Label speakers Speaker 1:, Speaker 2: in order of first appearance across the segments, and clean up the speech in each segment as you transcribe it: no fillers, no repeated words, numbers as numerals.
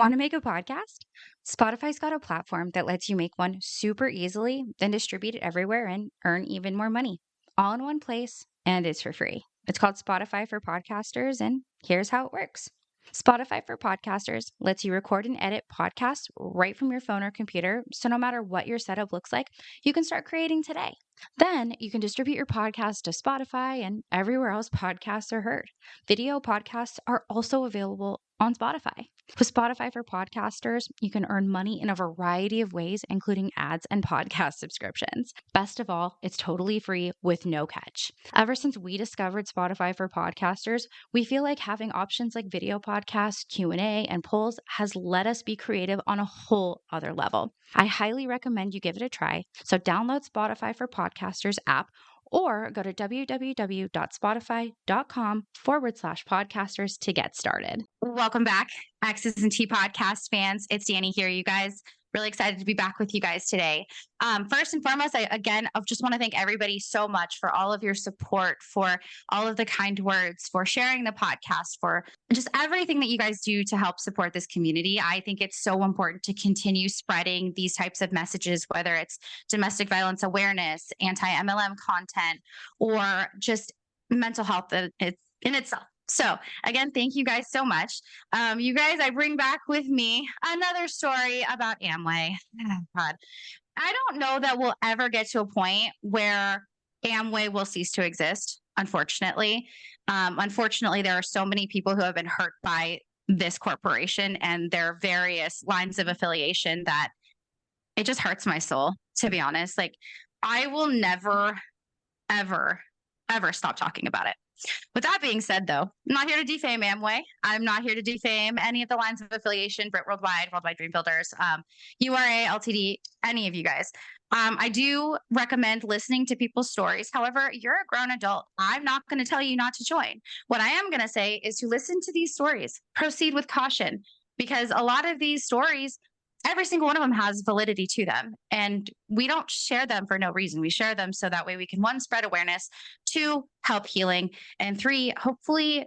Speaker 1: Want to make a podcast? Spotify's got a platform that lets you make one super easily, then distribute it everywhere and earn even more money, all in one place, and it's for free. It's called Spotify for Podcasters, and here's how it works. Spotify for Podcasters lets you record and edit podcasts right from your phone or computer, so no matter what your setup looks like, you can start creating today. Then you can distribute your podcast to Spotify and everywhere else podcasts are heard. Video podcasts are also available on Spotify. With Spotify for Podcasters, you can earn money in a variety of ways, including ads and podcast subscriptions. Best of all, it's totally free with no catch. Ever since we discovered Spotify for Podcasters, we feel like having options like video podcasts, Q&A, and polls has let us be creative on a whole other level. I highly recommend you give it a try. So download Spotify for Podcasters app or go to www.spotify.com/podcasters to get started. Welcome back, Exes and T podcast fans. It's Danny here, you guys. Really excited to be back with you guys today. First and foremost, I just want to thank everybody so much for all of your support, for all of the kind words, for sharing the podcast, for just everything that you guys do to help support this community. I think it's so important to continue spreading these types of messages, whether it's domestic violence awareness, anti-MLM content, or just mental health in itself. So again, thank you guys so much. You guys, I bring back with me another story about Amway. Oh, God, I don't know that we'll ever get to a point where Amway will cease to exist. Unfortunately, there are so many people who have been hurt by this corporation and their various lines of affiliation that it just hurts my soul, to be honest. Like, I will never, ever, ever stop talking about it. With that being said, though, I'm not here to defame Amway. I'm not here to defame any of the lines of affiliation, Brit Worldwide, Worldwide Dream Builders, URA, LTD, any of you guys. I do recommend listening to people's stories. However, you're a grown adult. I'm not going to tell you not to join. What I am going to say is to listen to these stories, proceed with caution, because a lot of these stories, every single one of them has validity to them. And we don't share them for no reason. We share them so that way we can, one, spread awareness, two, help healing, and three, hopefully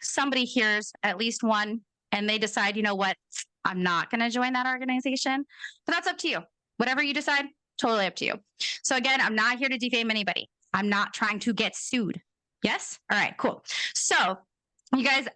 Speaker 1: somebody hears at least one and they decide, you know what, I'm not going to join that organization. But that's up to you. Whatever you decide, totally up to you. So again, I'm not here to defame anybody. I'm not trying to get sued. Yes? All right, cool. So you guys,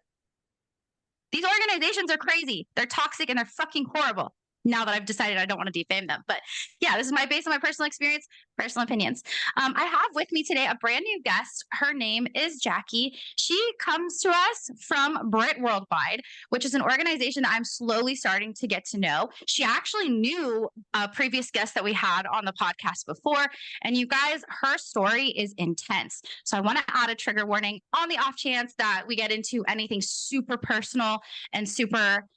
Speaker 1: these organizations are crazy. They're toxic and they're fucking horrible. Now that I've decided I don't want to defame them. But yeah, this is based on my personal experience, personal opinions. I have with me today a brand new guest. Her name is Jackie. She comes to us from Brit Worldwide, which is an organization that I'm slowly starting to get to know. She actually knew a previous guest that we had on the podcast before. And you guys, her story is intense. So I want to add a trigger warning on the off chance that we get into anything super personal and super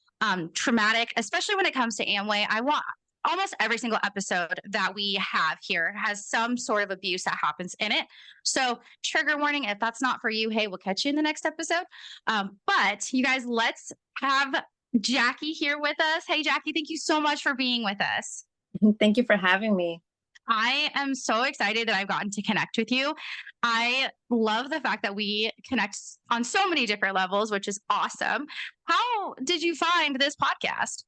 Speaker 1: traumatic, especially when it comes to Amway. I want almost every single episode that we have here has some sort of abuse that happens in it. So trigger warning, if that's not for you, hey, we'll catch you in the next episode. But you guys, let's have Jackie here with us. Hey, Jackie, thank you so much for being with us.
Speaker 2: Thank you for having me.
Speaker 1: I am so excited that I've gotten to connect with you. I love the fact that we connect on so many different levels, which is awesome. How did you find this podcast?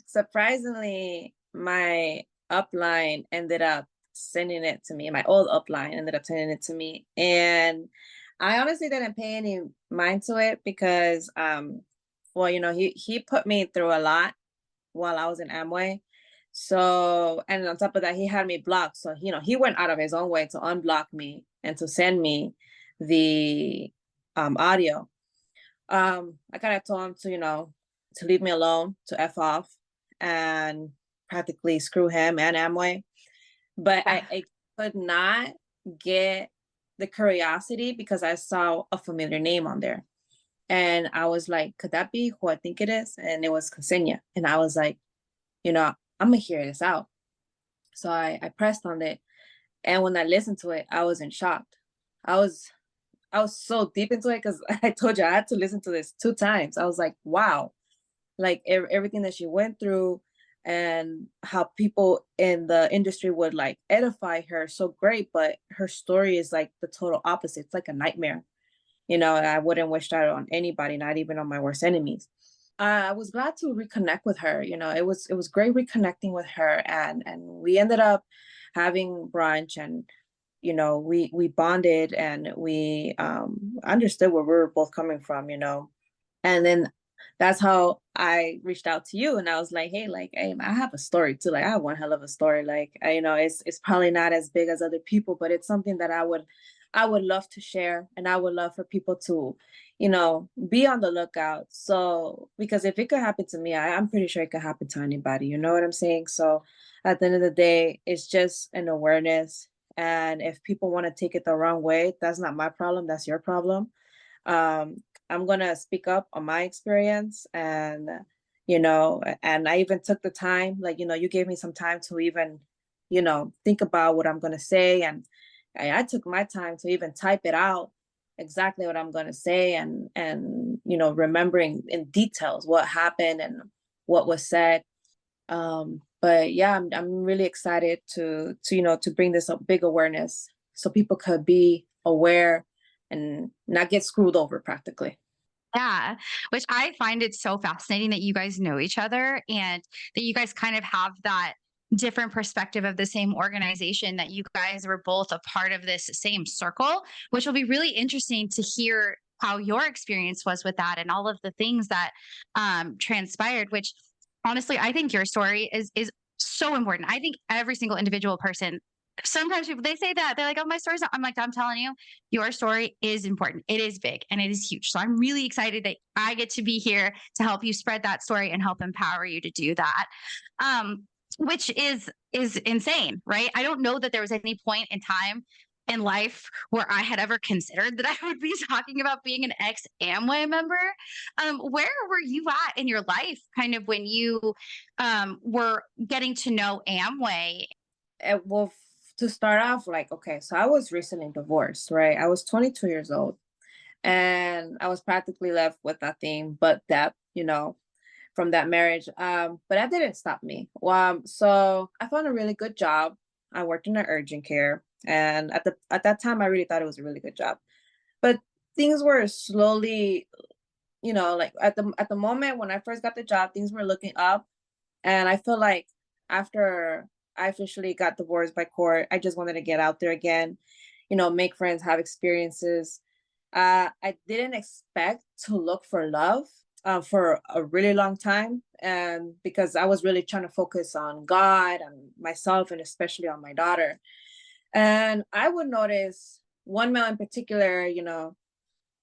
Speaker 2: Surprisingly, my upline ended up sending it to me. My old upline ended up sending it to me. And I honestly didn't pay any mind to it because, he put me through a lot while I was in Amway. So, and on top of that, he had me blocked. So, he went out of his own way to unblock me and to send me the audio. I kind of told him to leave me alone, to F off and practically screw him and Amway. But I could not get the curiosity because I saw a familiar name on there. And I was like, could that be who I think it is? And it was Ksenia. And I was like, I'm gonna hear this out. So I pressed on it. And when I listened to it, I was in shock. I was so deep into it because I told you I had to listen to this 2 times. I was like, wow, like everything that she went through and how people in the industry would like edify her so great, but her story is like the total opposite. It's like a nightmare. I wouldn't wish that on anybody, not even on my worst enemies. I was glad to reconnect with her. It was great reconnecting with her, and we ended up having brunch, and we bonded, and we understood where we were both coming from. And then that's how I reached out to you, and I was like, hey, I have a story too. Like, I have one hell of a story. Like, it's probably not as big as other people, but it's something that I would love to share, and I would love for people to, be on the lookout. So, because if it could happen to me, I'm pretty sure it could happen to anybody. You know what I'm saying? So, at the end of the day, it's just an awareness. And if people want to take it the wrong way, that's not my problem. That's your problem. um, I'm gonna speak up on my experience, and I even took the time, like, you gave me some time to even, think about what I'm gonna say, and I took my time to even type it out exactly what I'm gonna say, and remembering in details what happened and what was said. But yeah, I'm really excited to bring this up big awareness so people could be aware and not get screwed over practically.
Speaker 1: Yeah, which I find it so fascinating that you guys know each other and that you guys kind of have that different perspective of the same organization, that you guys were both a part of this same circle, which will be really interesting to hear how your experience was with that and all of the things that transpired, which honestly I think your story is so important. I think every single individual person, sometimes people they say that they're like, oh, my story's not, I'm like, I'm telling you, your story is important. It is big and it is huge. So I'm really excited that I get to be here to help you spread that story and help empower you to do that. Um, which is insane, right? I don't know that there was any point in time in life where I had ever considered that I would be talking about being an ex Amway member. Where were you at in your life, kind of when you were getting to know Amway?
Speaker 2: Well, to start off, like, okay, so I was recently divorced, right? I was 22 years old, and I was practically left with nothing but debt, from that marriage. But that didn't stop me. So I found a really good job. I worked in the urgent care, and at that time, I really thought it was a really good job. But things were slowly, like at the moment when I first got the job, things were looking up, and I feel like after I officially got divorced by court, I just wanted to get out there again, make friends, have experiences. I didn't expect to look for love for a really long time, and because I was really trying to focus on God and myself, and especially on my daughter. And I would notice one male in particular,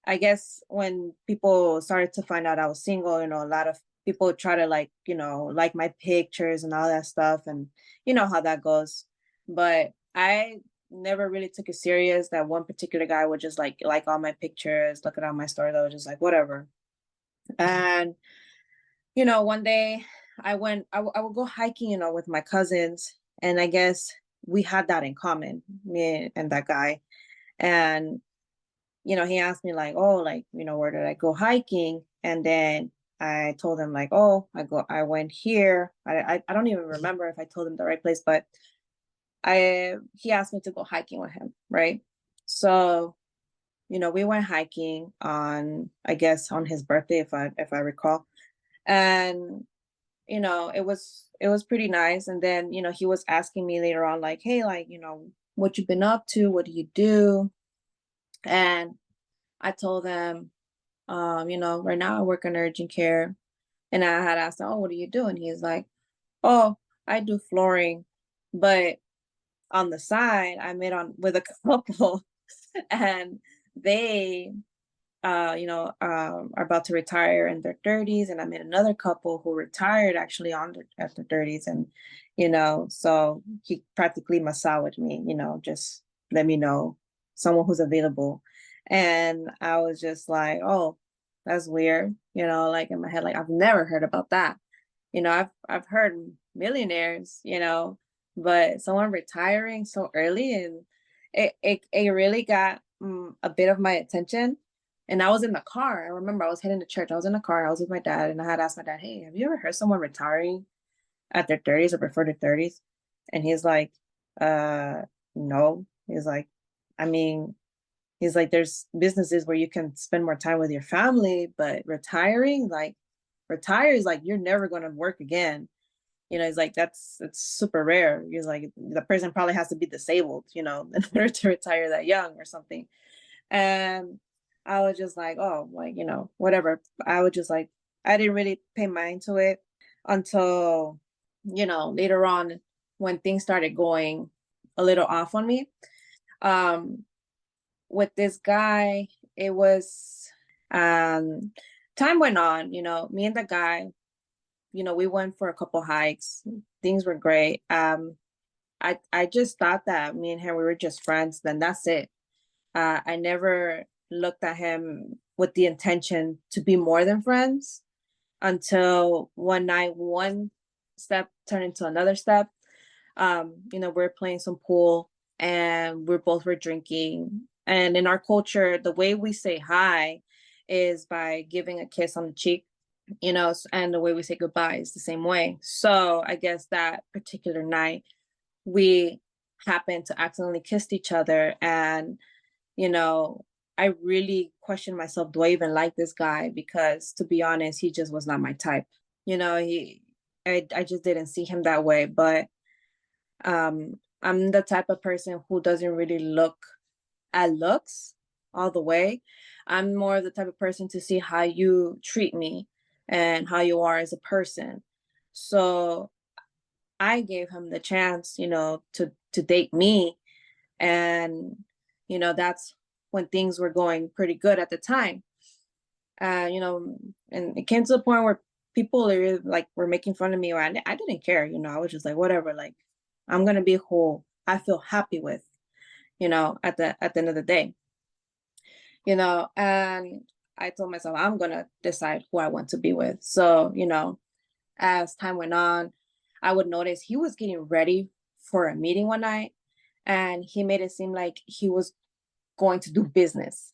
Speaker 2: I guess when people started to find out I was single, a lot of people try to, like my pictures and all that stuff, and you know how that goes. But I never really took it serious. That one particular guy would just like all my pictures, look at all my stories. I was just like, whatever. And one day I would go hiking, with my cousins, and I guess we had that in common, me and that guy. And he asked me like, oh, like, where did I go hiking? And then I told him like, oh, I went here. I don't even remember if I told him the right place, but he asked me to go hiking with him, right? So, we went hiking on, I guess, on his birthday, if I recall. And, it was pretty nice. And then, he was asking me later on, like, hey, like, what you been up to? What do you do? And I told him, right now I work in urgent care. And I had asked him, oh, what are you doing? He's like, oh, I do flooring. But on the side, I met on with a couple, and they, are about to retire in their 30s. And I met another couple who retired actually at their 30s. And, so he practically massaged me, just let me know someone who's available. And I was just like, oh, that's weird, like in my head, like I've never heard about that. I've heard millionaires, but someone retiring so early, and it really got a bit of my attention. And I was in the car. I remember I was heading to church. I was in the car. I was with my dad, and I had asked my dad, "Hey, have you ever heard someone retiring at their 30s or before their 30s?" And he's like, "No." He's like, "I mean, He's like, there's businesses where you can spend more time with your family, but retire is like, you're never going to work again. He's like, it's super rare. He's like, the person probably has to be disabled, in order to retire that young or something. And I was just like, oh, like, whatever. I was just like, I didn't really pay mind to it until, later on when things started going a little off on me. With this guy, it was, time went on, me and the guy, we went for a couple hikes. Things were great. I just thought that me and him, we were just friends, then that's it. I never looked at him with the intention to be more than friends until one night, one step turned into another step. We're playing some pool and we're both were drinking. And in our culture, the way we say hi is by giving a kiss on the cheek, and the way we say goodbye is the same way. So I guess that particular night, we happened to accidentally kiss each other. And, I really questioned myself, do I even like this guy? Because to be honest, he just was not my type. I just didn't see him that way. But I'm the type of person who doesn't really look at looks all the way. I'm more of the type of person to see how you treat me and how you are as a person. So I gave him the chance, to date me. And, that's when things were going pretty good at the time. And it came to the point where people were making fun of me, or I didn't care, I was just like, whatever, like, I'm going to be who I feel happy with, at the end of the day, and I told myself, I'm going to decide who I want to be with. So, as time went on, I would notice he was getting ready for a meeting one night, and he made it seem like he was going to do business.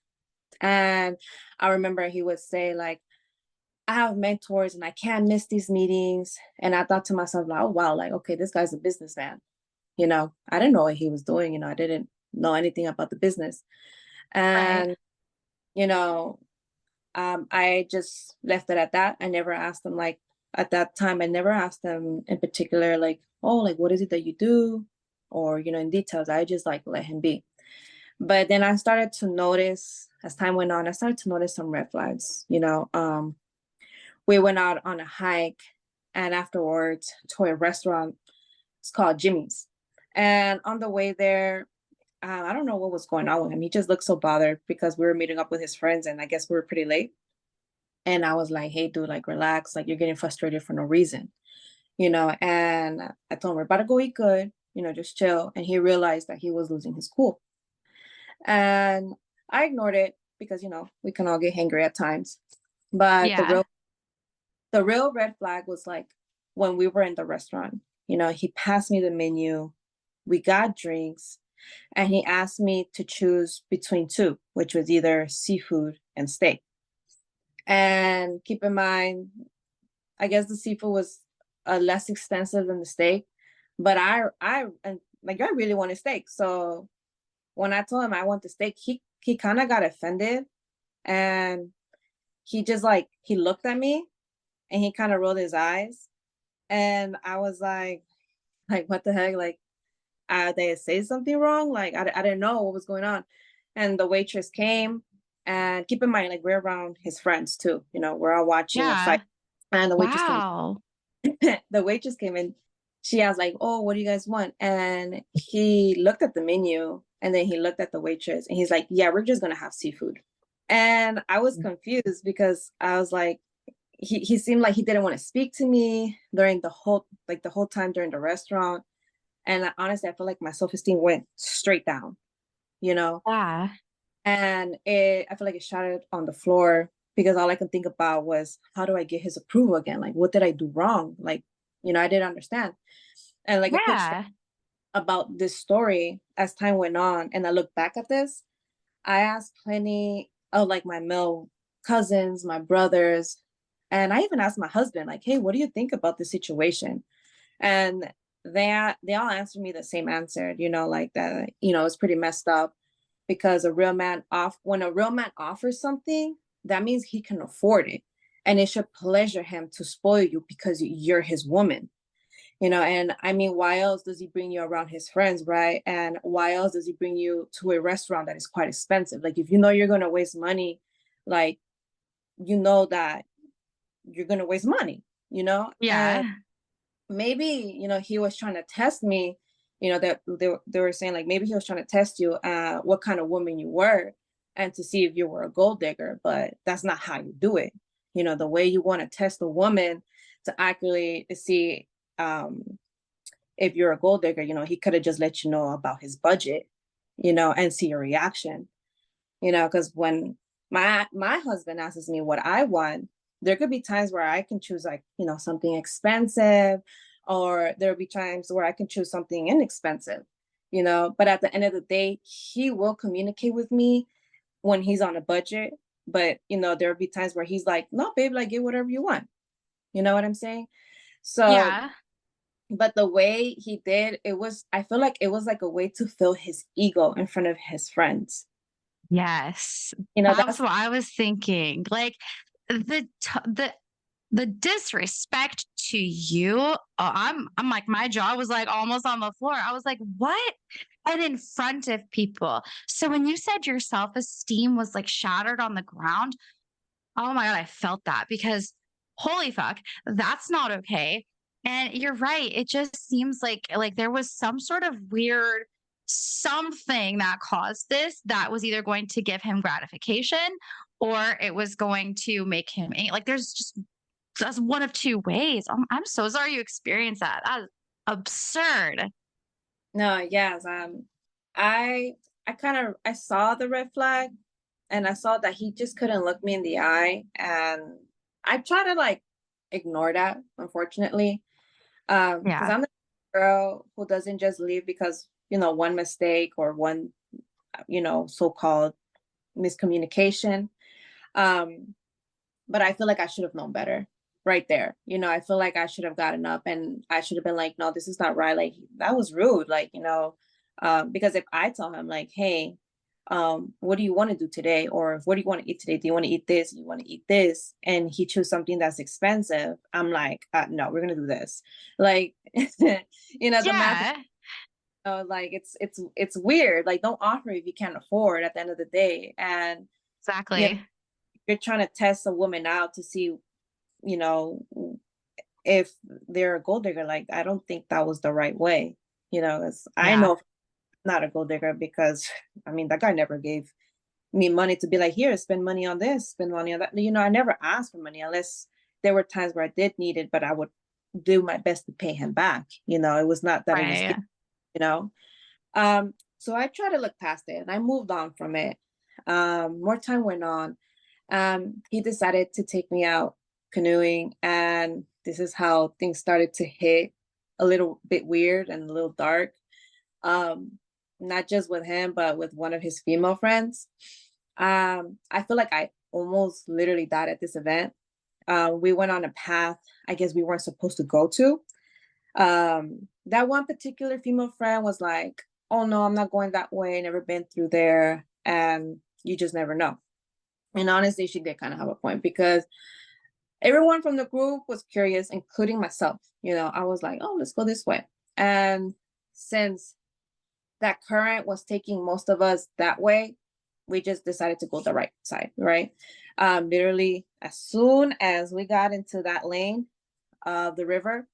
Speaker 2: And I remember he would say, like, I have mentors and I can't miss these meetings. And I thought to myself, like, oh, wow, like, okay, this guy's a businessman. I didn't know what he was doing. I didn't know anything about the business.
Speaker 1: Right.
Speaker 2: And, you know, I just left it at that. I never asked him, like, at that time, I never asked him in particular, like, oh, like, what is it that you do? Or, in details. I just like let him be. But then I started to notice, as time went on, I started to notice some red flags. We went out on a hike, and afterwards to a restaurant. It's called Jimmy's. And on the way there, I don't know what was going on with him. He just looked so bothered because we were meeting up with his friends, and I guess we were pretty late. And I was like, hey, dude, like, relax. Like, you're getting frustrated for no reason, And I told him, we're about to go eat good, just chill. And he realized that he was losing his cool. And I ignored it because, we can all get hangry at times. But
Speaker 1: Yeah.
Speaker 2: the real red flag was like when we were in the restaurant, he passed me the menu, we got drinks, and he asked me to choose between two, which was either seafood and steak. And keep in mind, I guess the seafood was less expensive than the steak, but I really wanted steak. So when I told him I want the steak, he kind of got offended, and he just he looked at me and he kind of rolled his eyes, and I was like, what the heck, like, they say something wrong, like I didn't know what was going on. And the waitress came, and keep in mind, like, we're around his friends too, we're all watching a
Speaker 1: Yeah.
Speaker 2: fight. And the waitress came
Speaker 1: Wow.
Speaker 2: the waitress came in. She asked, like, oh, what do you guys want? And he looked at the menu, and then he looked at the waitress, and he's like, yeah, we're just gonna have seafood. And I was confused because I was like, he seemed like he didn't want to speak to me during the whole time during the restaurant. And honestly, I feel like my self-esteem went straight down, you know?
Speaker 1: Yeah.
Speaker 2: And I feel like it shattered on the floor because all I could think about was, how do I get his approval again? Like, what did I do wrong? Like, I didn't understand. And like a quick story
Speaker 1: Yeah.
Speaker 2: about this story, as time went on and I look back at this, I asked plenty of like my male cousins, my brothers, and I even asked my husband, like, hey, what do you think about the situation? And they all answered me the same answer, like that, it's pretty messed up. because when a real man offers something, that means he can afford it. And it should pleasure him to spoil you because you're his woman. And I mean, why else does he bring you around his friends, right? And why else does he bring you to a restaurant that is quite expensive? Like, if you know you're going to waste money, like, you know that you're going to waste money, and
Speaker 1: Yeah.
Speaker 2: maybe, he was trying to test me, that they were saying, like, maybe he was trying to test you, what kind of woman you were, and to see if you were a gold digger. But that's not how you do it. The way you want to test a woman to accurately see, if you're a gold digger, he could have just let you know about his budget, and see your reaction, because when my husband asks me what I want, there could be times where I can choose, like, something expensive, or there'll be times where I can choose something inexpensive, but at the end of the day, he will communicate with me when he's on a budget. But there'll be times where he's like, no, babe, like, get whatever you want. You know what I'm saying? So,
Speaker 1: Yeah.
Speaker 2: but the way he did, I feel like it was like a way to fill his ego in front of his friends.
Speaker 1: Yes. That's
Speaker 2: That's
Speaker 1: what I was thinking. Like the disrespect to you. I'm like, my jaw was like almost on the floor. I was like, what? And in front of people. So when you said your self-esteem was like shattered on the ground, oh my God, I felt that because holy fuck, that's not okay. And you're right. It just seems like there was some sort of weird something that caused this that was either going to give him gratification or it was going to make him like there's just that's one of two ways. I'm so sorry you experienced that. That's absurd.
Speaker 2: No, yes. I kind of, I saw the red flag, and I saw that he just couldn't look me in the eye, and I try to, like, ignore that, unfortunately. Because
Speaker 1: Yeah.
Speaker 2: I'm the girl who doesn't just leave because, one mistake or one, so-called miscommunication. Um, but I feel like I should have known better right there. I feel like I should have gotten up and I should have been like, no, this is not right. Like, that was rude. Like, because if I tell him, like, hey, what do you want to do today? Or what do you want to eat today? Do you want to eat this? You want to eat this? And he choose something that's expensive. I'm like, no, we're gonna do this. Like, the math,
Speaker 1: Yeah,
Speaker 2: like, it's weird. Like, don't offer if you can't afford at the end of the day. And you know,
Speaker 1: exactly.
Speaker 2: you're trying to test a woman out to see, you know, if they're a gold digger. Like, I don't think that was the right way. I
Speaker 1: Yeah.
Speaker 2: know I'm not a gold digger because, I mean, that guy never gave me money to be like, here, spend money on this, spend money on that. I never asked for money unless there were times where I did need it, but I would do my best to pay him back. It was not that it was
Speaker 1: Right.
Speaker 2: given, you know. So I tried to look past it and I moved on from it. More time went on. He decided to take me out canoeing, and this is how things started to hit a little bit weird and a little dark. Um, Not just with him, but with one of his female friends. I feel like I almost literally died at this event. We went on a path I guess we weren't supposed to go to. That one particular female friend was like, oh no, I'm not going that way, never been through there, and you just never know. And honestly, she did kind of have a point because everyone from the group was curious, including myself. I was like, oh, let's go this way. And since that current was taking most of us that way, we just decided to go the right side, right? Literally, as soon as we got into that lane of the river,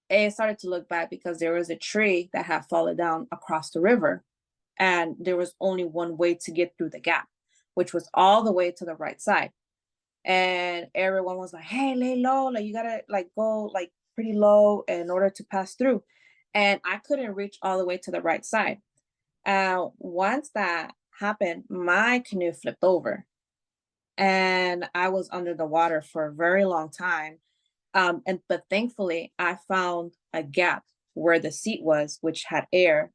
Speaker 2: it started to look bad because there was a tree that had fallen down across the river. And there was only one way to get through the gap, which was all the way to the right side. And everyone was like, hey, lay low, like, you gotta, like, go, like, pretty low in order to pass through. And I couldn't reach all the way to the right side. Once that happened, my canoe flipped over and I was under the water for a very long time. But thankfully I found a gap where the seat was, which had air,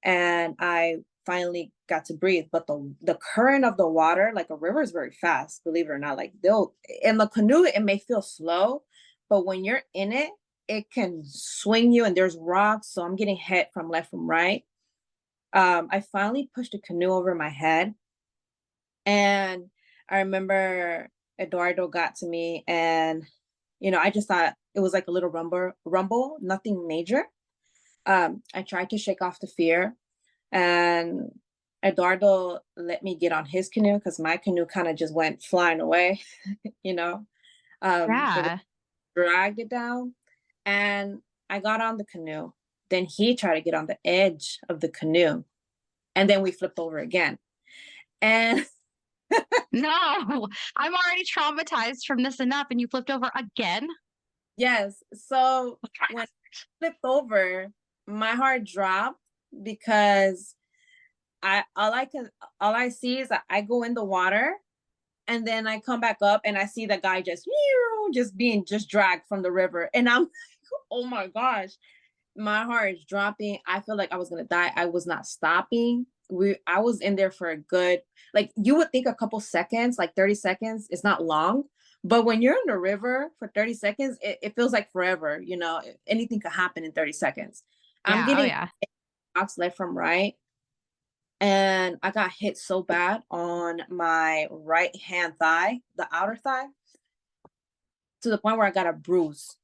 Speaker 2: and I finally got to breathe. But the current of the water, like, a river, is very fast, believe it or not. Like, they'll in the canoe, it may feel slow, but when you're in it, it can swing you, and there's rocks. So I'm getting hit from left, from right. I finally pushed a canoe over my head, and I remember Eduardo got to me, and I just thought it was like a little rumble, nothing major. I tried to shake off the fear, and Eduardo let me get on his canoe because my canoe kind of just went flying away, you know. The
Speaker 1: Yeah.
Speaker 2: dragged it down, and I got on the canoe. Then he tried to get on the edge of the canoe, and then we flipped over again. And
Speaker 1: No, I'm already traumatized from this enough, and you flipped over again?
Speaker 2: yes, so when I flipped over, my heart dropped because all I see is that I go in the water, and then I come back up and I see the guy just being just dragged from the river. And I'm like, oh my gosh, my heart is dropping. I feel like I was gonna die. I was not stopping. I was in there for a good, like, you would think a couple seconds, like 30 seconds, it's not long. But when you're in the river for 30 seconds, it feels like forever. Anything could happen in 30 seconds. I'm
Speaker 1: Yeah, oh
Speaker 2: getting
Speaker 1: yeah.
Speaker 2: knocks left from right. And I got hit so bad on my right hand thigh, the outer thigh, to the point where I got a bruise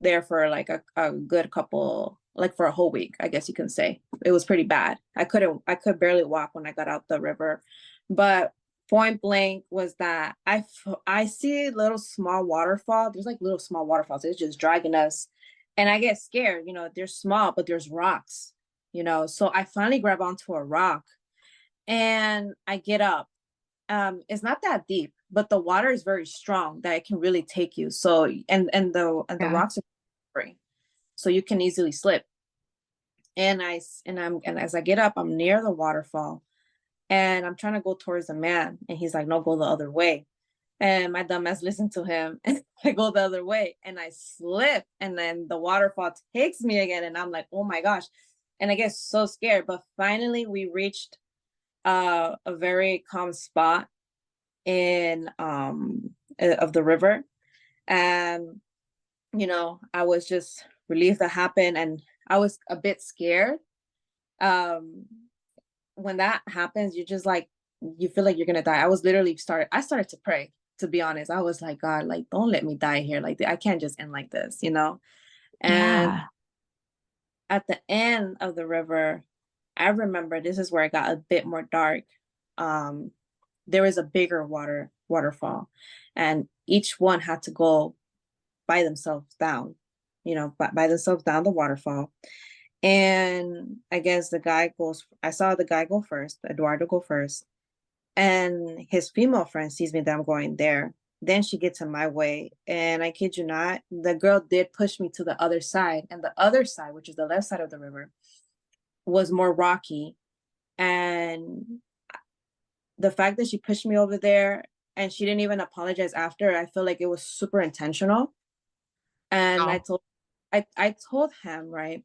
Speaker 2: there for like a good couple, like for a whole week, I guess you can say. It was pretty bad. I could barely walk when I got out the river. But point blank was that I see little small waterfall. There's like little small waterfalls. It's just dragging us. And I get scared, they're small, but there's rocks, So I finally grab onto a rock and I get up. It's not that deep, but the water is very strong that it can really take you. So and the
Speaker 1: Yeah.
Speaker 2: rocks are free, so you can easily slip. And as I get up, I'm near the waterfall, and I'm trying to go towards the man, and he's like, "No, go the other way." And my dumbass listened to him, and I go the other way, and I slip, and then the waterfall takes me again, and I'm like, "Oh my gosh!" And I get so scared. But finally, we reached a very calm spot in of the river, and I was just relieved that happened, and I was a bit scared. um when that happens, you just like, you feel like you're gonna die. I started to pray, to be honest. I was like, God, like, don't let me die here, like I can't just end like this. And
Speaker 1: Yeah.
Speaker 2: at the end of the river, I remember this is where it got a bit more dark. um there was a bigger waterfall, and each one had to go by themselves down, by themselves down the waterfall. And I guess I saw the guy go first, Eduardo go first, and his female friend sees me that I'm going there. Then she gets in my way, and I kid you not, the girl did push me to the other side, and the other side, which is the left side of the river, was more rocky. And the fact that she pushed me over there and she didn't even apologize after, I feel like it was super intentional. And
Speaker 1: Oh,
Speaker 2: I told him, right,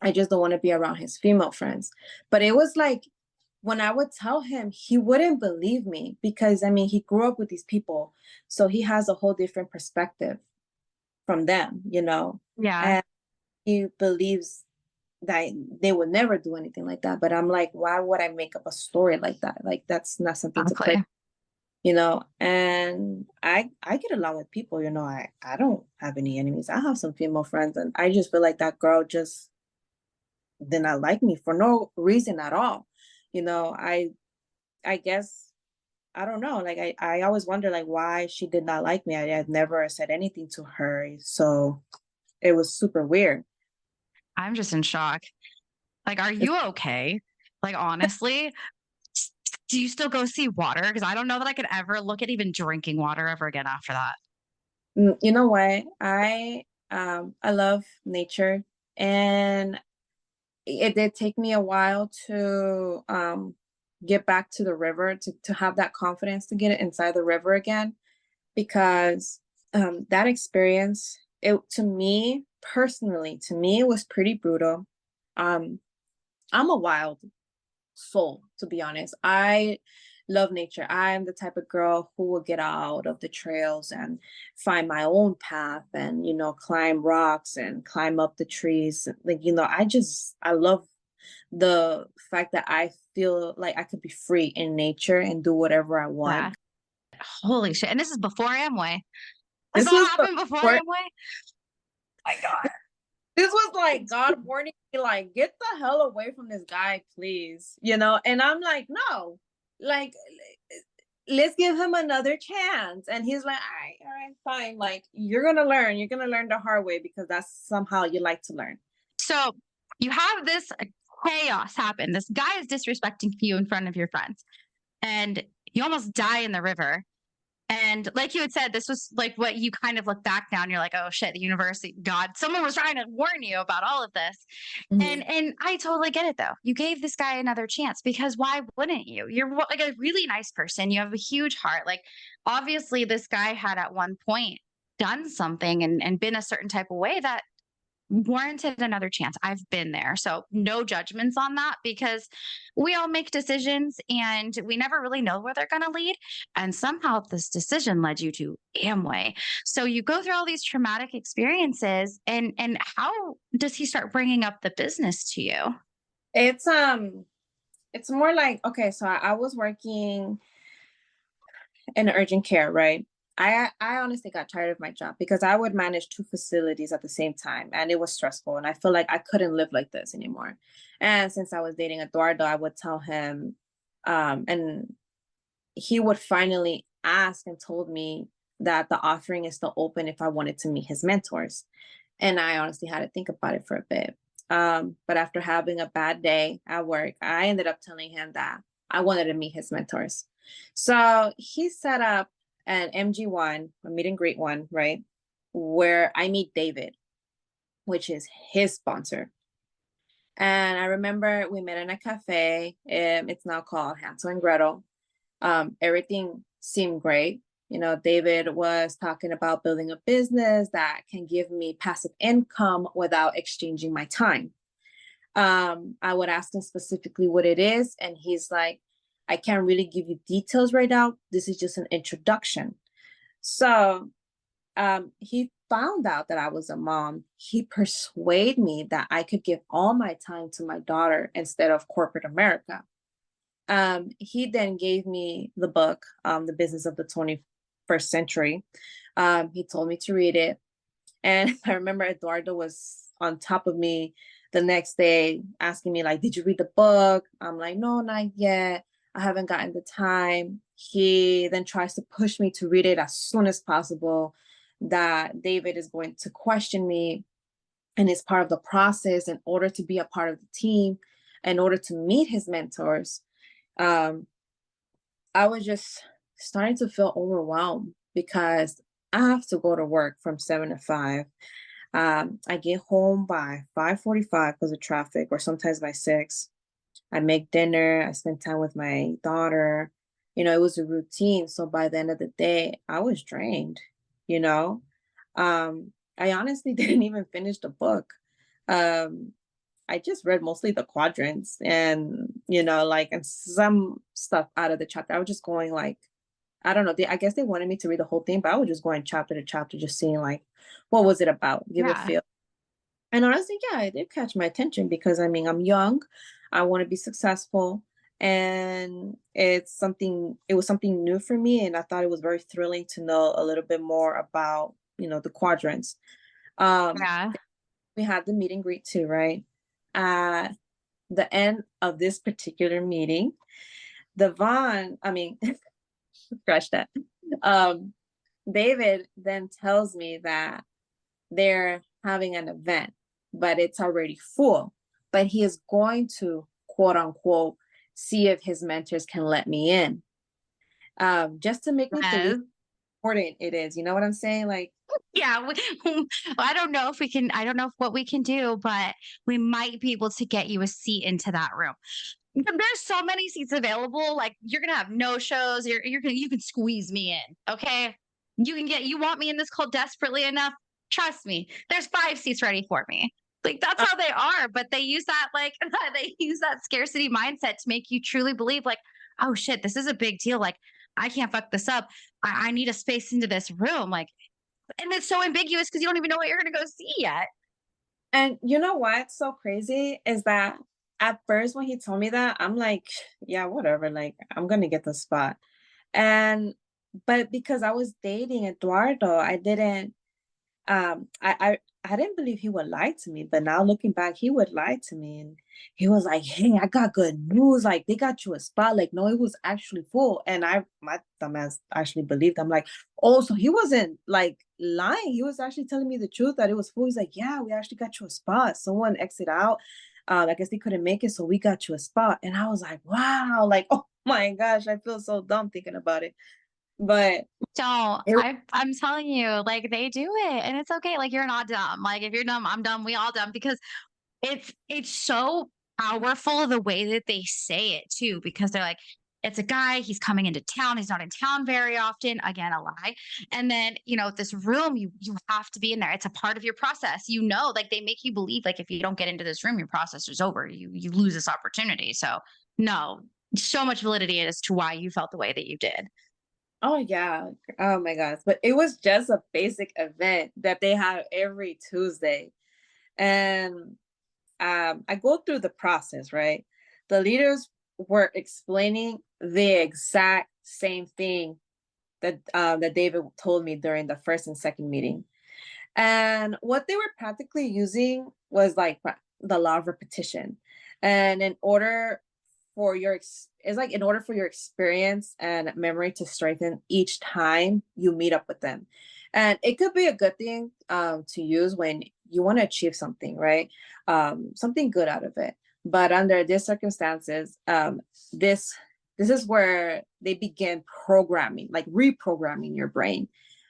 Speaker 2: I just don't want to be around his female friends. But it was like, when I would tell him, he wouldn't believe me, because I mean, he grew up with these people, so he has a whole different perspective from them.
Speaker 1: yeah.
Speaker 2: And he believes that they would never do anything like that. But I'm like, why would I make up a story like that? Like, that's not something to play,
Speaker 1: Exactly.
Speaker 2: and I get along with people. I don't have any enemies. I have some female friends, and I just feel like that girl just did not like me for no reason at all. I guess, I don't know. Like, I always wonder, like, why she did not like me. I had never said anything to her, so it was super weird.
Speaker 1: I'm just in shock. Like, are you okay? Like, honestly, do you still go see water? Because I don't know that I could ever look at even drinking water ever again after that.
Speaker 2: You know what? I love nature, and it did take me a while to get back to the river, to have that confidence to get inside the river again, because that experience, it to me personally, to me, it was pretty brutal. um I'm a wild soul, to be honest. I love nature. I'm the type of girl who will get out of the trails and find my own path, and climb rocks and climb up the trees. Like, I love the fact that I feel like I could be free in nature and do whatever I
Speaker 1: Yeah.
Speaker 2: want.
Speaker 1: Holy shit. And this is before Amway. This
Speaker 2: This
Speaker 1: all
Speaker 2: was
Speaker 1: happened before
Speaker 2: before
Speaker 1: Amway? My God.
Speaker 2: this was like God warning me, like, get the hell away from this guy, please. And I'm like, no, like, let's give him another chance. And he's like, all right, fine. Like, you're gonna learn the hard way because that's somehow you like to learn.
Speaker 1: So you have this chaos happen. This guy is disrespecting you in front of your friends, and you almost die in the river. And like you had said, this was like what you kind of look back now and you're like, oh shit, the universe, God, someone was trying to warn you about all of this.
Speaker 2: Mhm.
Speaker 1: And I totally get it though. You gave this guy another chance because why wouldn't you? You're like a really nice person. You have a huge heart. Like obviously this guy had at one point done something and been a certain type of way that warranted another chance. I've been there. So no judgments on that because we all make decisions and we never really know where they're going to lead. And somehow this decision led you to Amway. So you go through all these traumatic experiences and how does he start bringing up the business to you?
Speaker 2: It's it's more like, okay, so I was working in urgent care, right? I honestly got tired of my job because I would manage two facilities at the same time and it was stressful and I feel like I couldn't live like this anymore. And since I was dating Eduardo, I would tell him, and he would finally ask and told me that the offering is still open if I wanted to meet his mentors. And I honestly had to think about it for a bit. But after having a bad day at work, I ended up telling him that I wanted to meet his mentors. So he set up an MG1, a meet and greet one, right? Where I meet David, which is his sponsor. And I remember we met in a cafe. It's now called Hansel and Gretel. Everything seemed great. David was talking about building a business that can give me passive income without exchanging my time. I would ask him specifically what it is, and he's like, I can't really give you details right now. This is just an introduction. So he found out that I was a mom. He persuaded me that I could give all my time to my daughter instead of corporate America. He then gave me the book, The Business of the 21st Century. He told me to read it. And I remember Eduardo was on top of me the next day asking me, like, did you read the book? I'm like, no, not yet. I haven't gotten the time. He then tries to push me to read it as soon as possible, that David is going to question me and is part of the process in order to be a part of the team, in order to meet his mentors. um, I was just starting to feel overwhelmed because I have to go to work from 7 to 5. I get home by 5:45 because of traffic, or sometimes by 6. I make dinner. I spend time with my daughter. It was a routine. So by the end of the day, I was drained. You know, I honestly didn't even finish the book. Um, I just read mostly the quadrants and, like, and some stuff out of the chapter. I was just going like, I don't know. I guess they wanted me to read the whole thing, but I was just going chapter to chapter, just seeing like, what was it about? Give a
Speaker 1: Yeah.
Speaker 2: feel. And honestly, yeah, it did catch my attention because I mean, I'm young, I want to be successful, and it was something new for me. And I thought it was very thrilling to know a little bit more about, the quadrants. Um,
Speaker 1: Yeah.
Speaker 2: we had the meet and greet too, right? At the end of this particular meeting, I mean, scratch that. Um, David then tells me that they're having an event, but it's already full. But he is going to, quote unquote, see if his mentors can let me in, just to make me believe
Speaker 1: Yes.
Speaker 2: how important it is. You know what I'm saying? Like,
Speaker 1: Yeah, I don't know if we can. I don't know what we can do, but we might be able to get you a seat into that room. There's so many seats available. Like you're gonna have no shows. You can squeeze me in. Okay, you want me in this call desperately enough. Trust me, there's 5 seats ready for me. Like that's
Speaker 2: uh,
Speaker 1: how they are. But they use that like they use that scarcity mindset to make you truly believe like, oh shit, this is a big deal. Like I can't fuck this up. I need a space into this room. Like and it's so ambiguous because you don't even know what you're going to go see yet.
Speaker 2: and you know what's so crazy is that at first when he told me that, I'm like, yeah, whatever, like I'm gonna get the spot. And but because I was dating Eduardo, I didn't I didn't believe he would lie to me, but now looking back, he would lie to me. And he was like, hey, I got good news. Like, they got you a spot. Like, no, it was actually full. And my dumbass actually believed. I'm like, oh, so he wasn't like lying. He was actually telling me the truth that it was full. He's like, yeah, we actually got you a spot. Someone exited out. I guess they couldn't make it. So we got you a spot. And I was like, wow, like, oh my gosh, I feel so dumb thinking about it. But
Speaker 1: Don't.
Speaker 2: it,
Speaker 1: I'm telling you, like, they do it, and it's okay. Like, you're not dumb. Like, if you're dumb, I'm dumb. We all dumb because it's so powerful the way that they say it too, because they're like, it's a guy, he's coming into town, he's not in town very often. Again, a lie. And then, this room, you have to be in there. It's a part of your process. Like they make you believe like if you don't get into this room, your process is over. You lose this opportunity. So no, so much validity as to why you felt the way that you did.
Speaker 2: oh yeah. Oh my gosh. But it was just a basic event that they have every Tuesday. And I go through the process, right? The leaders were explaining the exact same thing that David told me during the first and second meeting. And what they were practically using was like the law of repetition. And in order for it's like in order for your experience and memory to strengthen each time you meet up with them. And it could be a good thing to use when you want to achieve something, right? Something good out of it. But under these circumstances, this is where they begin programming, like reprogramming your brain.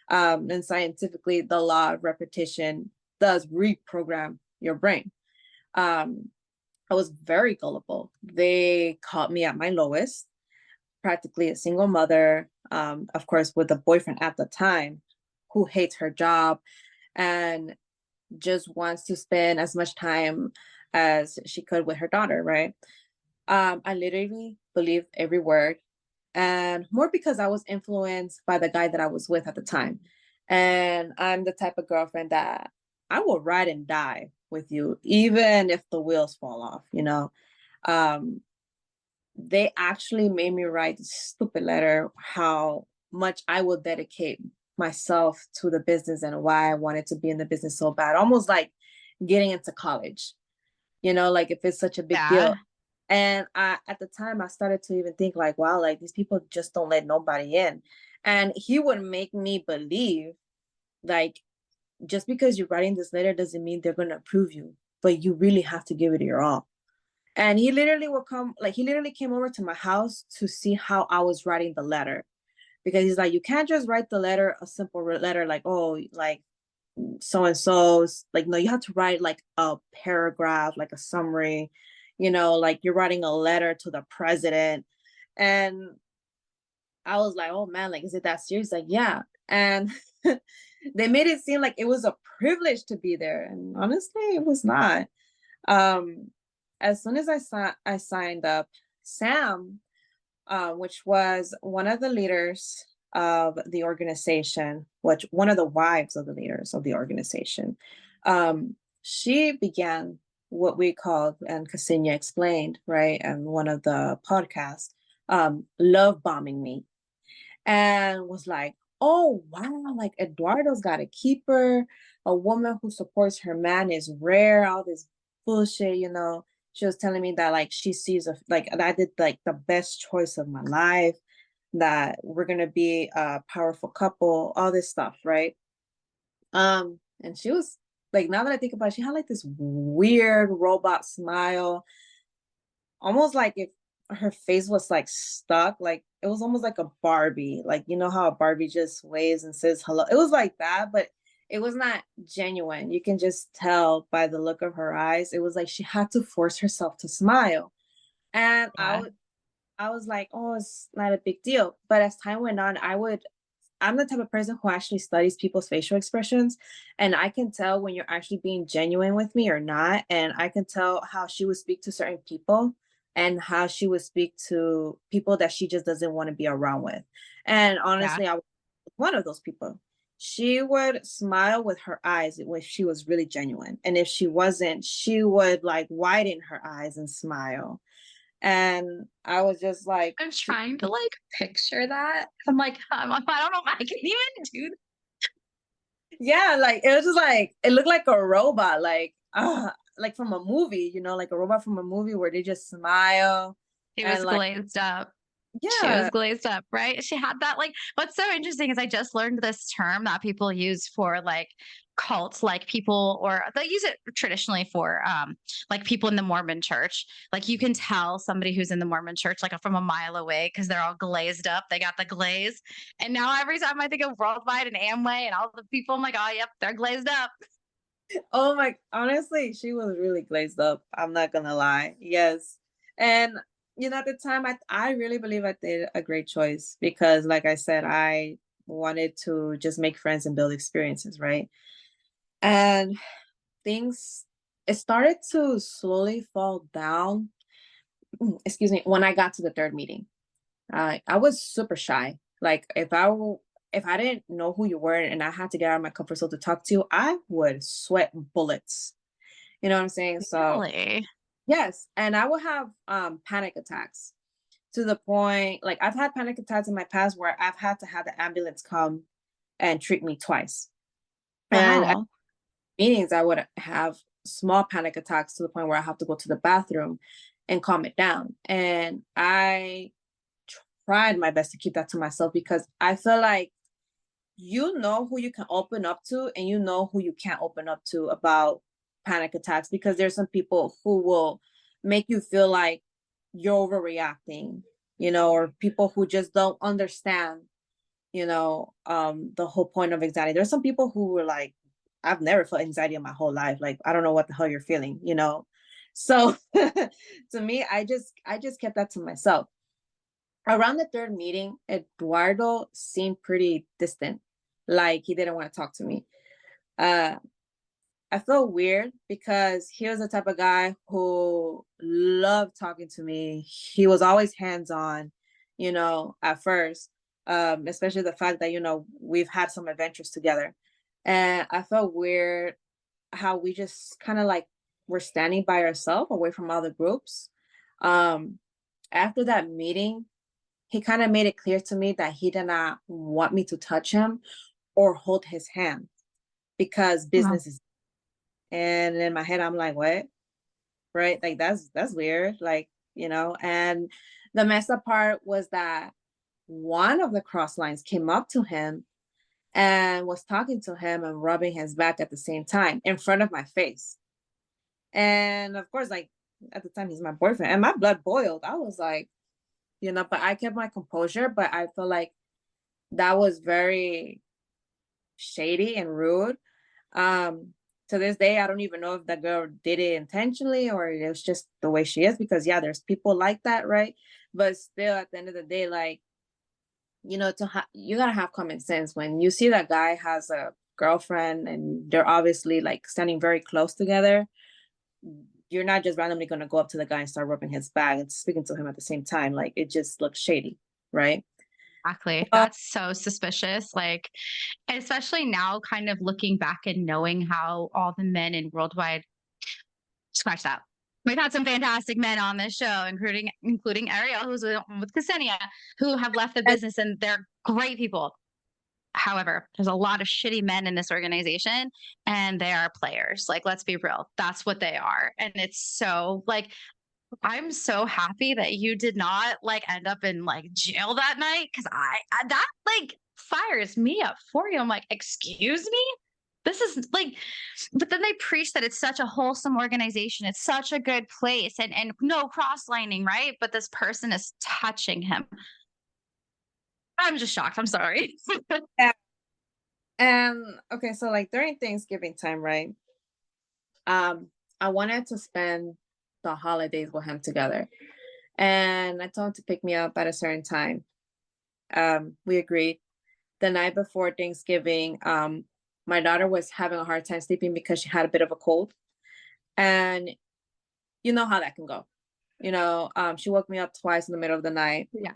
Speaker 2: And scientifically, the law of repetition does reprogram your brain. Um, I was very gullible. They caught me at my lowest, practically a single mother, of course, with a boyfriend at the time who hates her job and just wants to spend as much time as she could with her daughter, right? I literally believed every word, and more because I was influenced by the guy that I was with at the time. And I'm the type of girlfriend that I will ride and die with you, even if the wheels fall off, you know. Um, they actually made me write this stupid letter how much I will dedicate myself to the business and why I wanted to be in the business so bad, almost like getting into college, like if it's such a big deal.
Speaker 1: Yeah.
Speaker 2: And at the time, I started to even think like, wow, like these people just don't let nobody in. And he would make me believe like, just because you're writing this letter doesn't mean they're going to approve you, but you really have to give it your all. And he literally would come, like, he literally came over to my house to see how I was writing the letter. Because he's like, you can't just write the letter, a simple letter, like, oh, like, so and so's, like, no, you have to write like a paragraph, like a summary, like you're writing a letter to the president. And I was like, oh man, like, is it that serious? Like, yeah. And they made it seem like it was a privilege to be there, and honestly it was not. um as soon as I signed up, Sam, which was one of the leaders of the organization, which one of the wives of the leaders of the organization, she began what we called, and Ksenia explained, right, and one of the podcasts, love bombing me, and was like, oh wow, like Eduardo's got a keeper, a woman who supports her man is rare, all this bullshit. She was telling me that like she sees like I did like the best choice of my life, that we're gonna be a powerful couple, all this stuff, right? And she was like, now that I think about it, she had like this weird robot smile, almost like if her face was like stuck, like it was almost like a Barbie, like you know how a Barbie just waves and says hello. It was like that, but it was not genuine. You can just tell by the look of her eyes. It was like she had to force herself to smile. And
Speaker 1: Yeah.
Speaker 2: I was like, oh, it's not a big deal. But as time went on, I'm the type of person who actually studies people's facial expressions, and I can tell when you're actually being genuine with me or not. And I can tell how she would speak to certain people and how she would speak to people that she just doesn't want to be around with. And
Speaker 1: Yeah.
Speaker 2: honestly, I was one of those people. she would smile with her eyes if she was really genuine. And if she wasn't, she would like widen her eyes and smile. And I was just like,
Speaker 1: I'm trying to like picture that. I'm like, I don't know if I can even do that.
Speaker 2: yeah, like it was just like it looked like a robot, like from a movie, like a robot from a movie where they just smile
Speaker 1: She
Speaker 2: and
Speaker 1: was
Speaker 2: like,
Speaker 1: glazed up. She was
Speaker 2: yeah.
Speaker 1: glazed up, right? She had that like what's so interesting is I just learned this term that people use for like cults, like people or they use it traditionally for like people in the Mormon church. Like you can tell somebody who's in the Mormon church like from a mile away because they're all glazed up. They got the glaze. And now every time I think of Worldwide and Amway and all the people, I'm like, oh yep, they're glazed up.
Speaker 2: Oh my, honestly, she was really glazed up. I'm not gonna lie. Yes. And at the time I really believe I did a great choice because like I said, I wanted to just make friends and build experiences, right? And things it started to slowly fall down, excuse me, when I got to the third meeting. I was super shy. Like if I didn't know who you were and I had to get out of my comfort zone to talk to you, I would sweat bullets. You know what I'm saying? So
Speaker 1: Really?
Speaker 2: yes, and I would have panic attacks to the point like I've had panic attacks in my past where I've had to have the ambulance come and treat me twice. And at
Speaker 1: Wow.
Speaker 2: meetings, I would have small panic attacks to the point where I have to go to the bathroom and calm it down. And I tried my best to keep that to myself because I feel like you know who you can open up to and you know who you can't open up to about panic attacks because there's some people who will make you feel like you're overreacting, or people who just don't understand, the whole point of anxiety. There's some people who were like, I've never felt anxiety in my whole life. Like, I don't know what the hell you're feeling. So to me, I just kept that to myself. Around the third meeting, Eduardo seemed pretty distant, like he didn't want to talk to me. Uh, I felt weird because he was the type of guy who loved talking to me. He was always hands on, at first, especially the fact that, we've had some adventures together. And I felt weird how we just kind of like were standing by ourselves away from other groups. Um, After that meeting, he kind of made it clear to me that he did not want me to touch him or hold his hand because
Speaker 1: Wow.
Speaker 2: business is. And in my head, I'm like, what? Right? Like that's weird. Like, and the messed up part was that one of the cross lines came up to him and was talking to him and rubbing his back at the same time in front of my face. And of course, like at the time he's my boyfriend and my blood boiled. I was like, but I kept my composure, but I feel like that was very shady and rude. To this day, I don't even know if that girl did it intentionally or it was just the way she is because yeah, there's people like that, right? But still at the end of the day, like, you gotta have common sense when you see that guy has a girlfriend and they're obviously like standing very close together. You're not just randomly gonna go up to the guy and start rubbing his back and speaking to him at the same time. Like it just looks shady, right?
Speaker 1: Exactly.
Speaker 2: Well,
Speaker 1: That's so suspicious. Like, especially now, kind of looking back and knowing how all the men in Worldwide scratch that. We've had some fantastic men on this show, including Ariel, who's with Ksenia, who have left the
Speaker 2: and
Speaker 1: business and they're great people. However, there's a lot of shitty men in this organization and they are players. Like, let's be real. That's what they are. And it's so like I'm so happy that you did not like end up in like jail that night because I that like fires me up for you. I'm like, excuse me? This is like, but then they preach that it's such a wholesome organization. It's such a good place and no cross lining, right? But this person is touching him. I'm just shocked. I'm sorry.
Speaker 2: and okay, so like during Thanksgiving time, right? I wanted to spend the holidays with him together. And I told him to pick me up at a certain time. We agreed. The night before Thanksgiving, my daughter was having a hard time sleeping because she had a bit of a cold. And you know how that can go. She woke me up twice in the middle of the night.
Speaker 1: Yeah.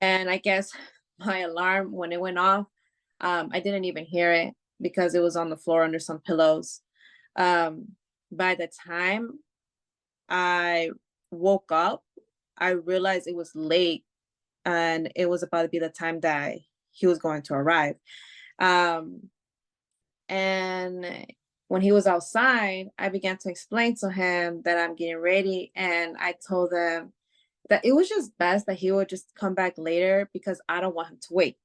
Speaker 2: And I guess my alarm, when it went off, I didn't even hear it because it was on the floor under some pillows. Um, by the time I woke up, I realized it was late and it was about to be the time that he was going to arrive. Um, and when he was outside, I began to explain to him that I'm getting ready. And I told him that it was just best that he would just come back later because I don't want him to wait.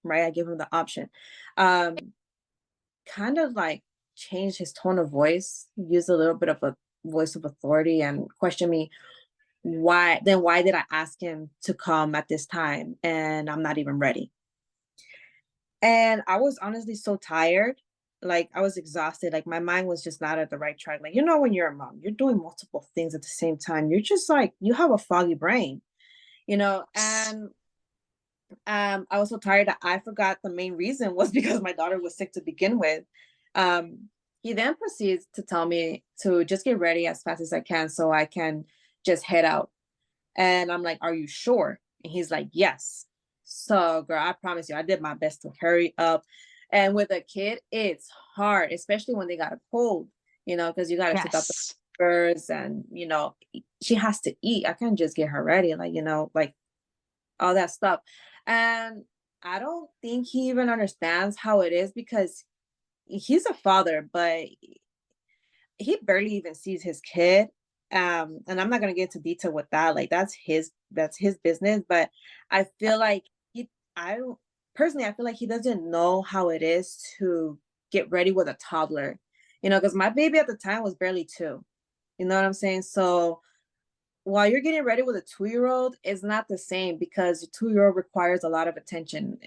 Speaker 2: Right. I gave him the option. Um, Kind of like changed his tone of voice, used a little bit of a voice of authority and questioned me why did I ask him to come at this time and I'm not even ready. And I was honestly so tired. Like I was exhausted. Like my mind was just not at the right track. Like, when you're a mom, you're doing multiple things at the same time. You're just like, you have a foggy brain, and I was so tired that I forgot the main reason was because my daughter was sick to begin with. He then proceeds to tell me to just get ready as fast as I can so I can just head out. And I'm like, are you sure? And he's like, yes. So, girl, I promise you, I did my best to hurry up. And with a kid, it's hard, especially when they got a cold, because you got to take out the
Speaker 1: Yes.
Speaker 2: furs and, she has to eat. I can't just get her ready, like all that stuff. And I don't think he even understands how it is because he's a father, but he barely even sees his kid. And I'm not gonna get into detail with that. Like that's his business. But I feel like I don't personally I feel like he doesn't know how it is to get ready with a toddler. Because my baby at the time was barely 2. You know what I'm saying? So while you're getting ready with a 2-year-old, it's not the same because a 2-year-old requires a lot of attention.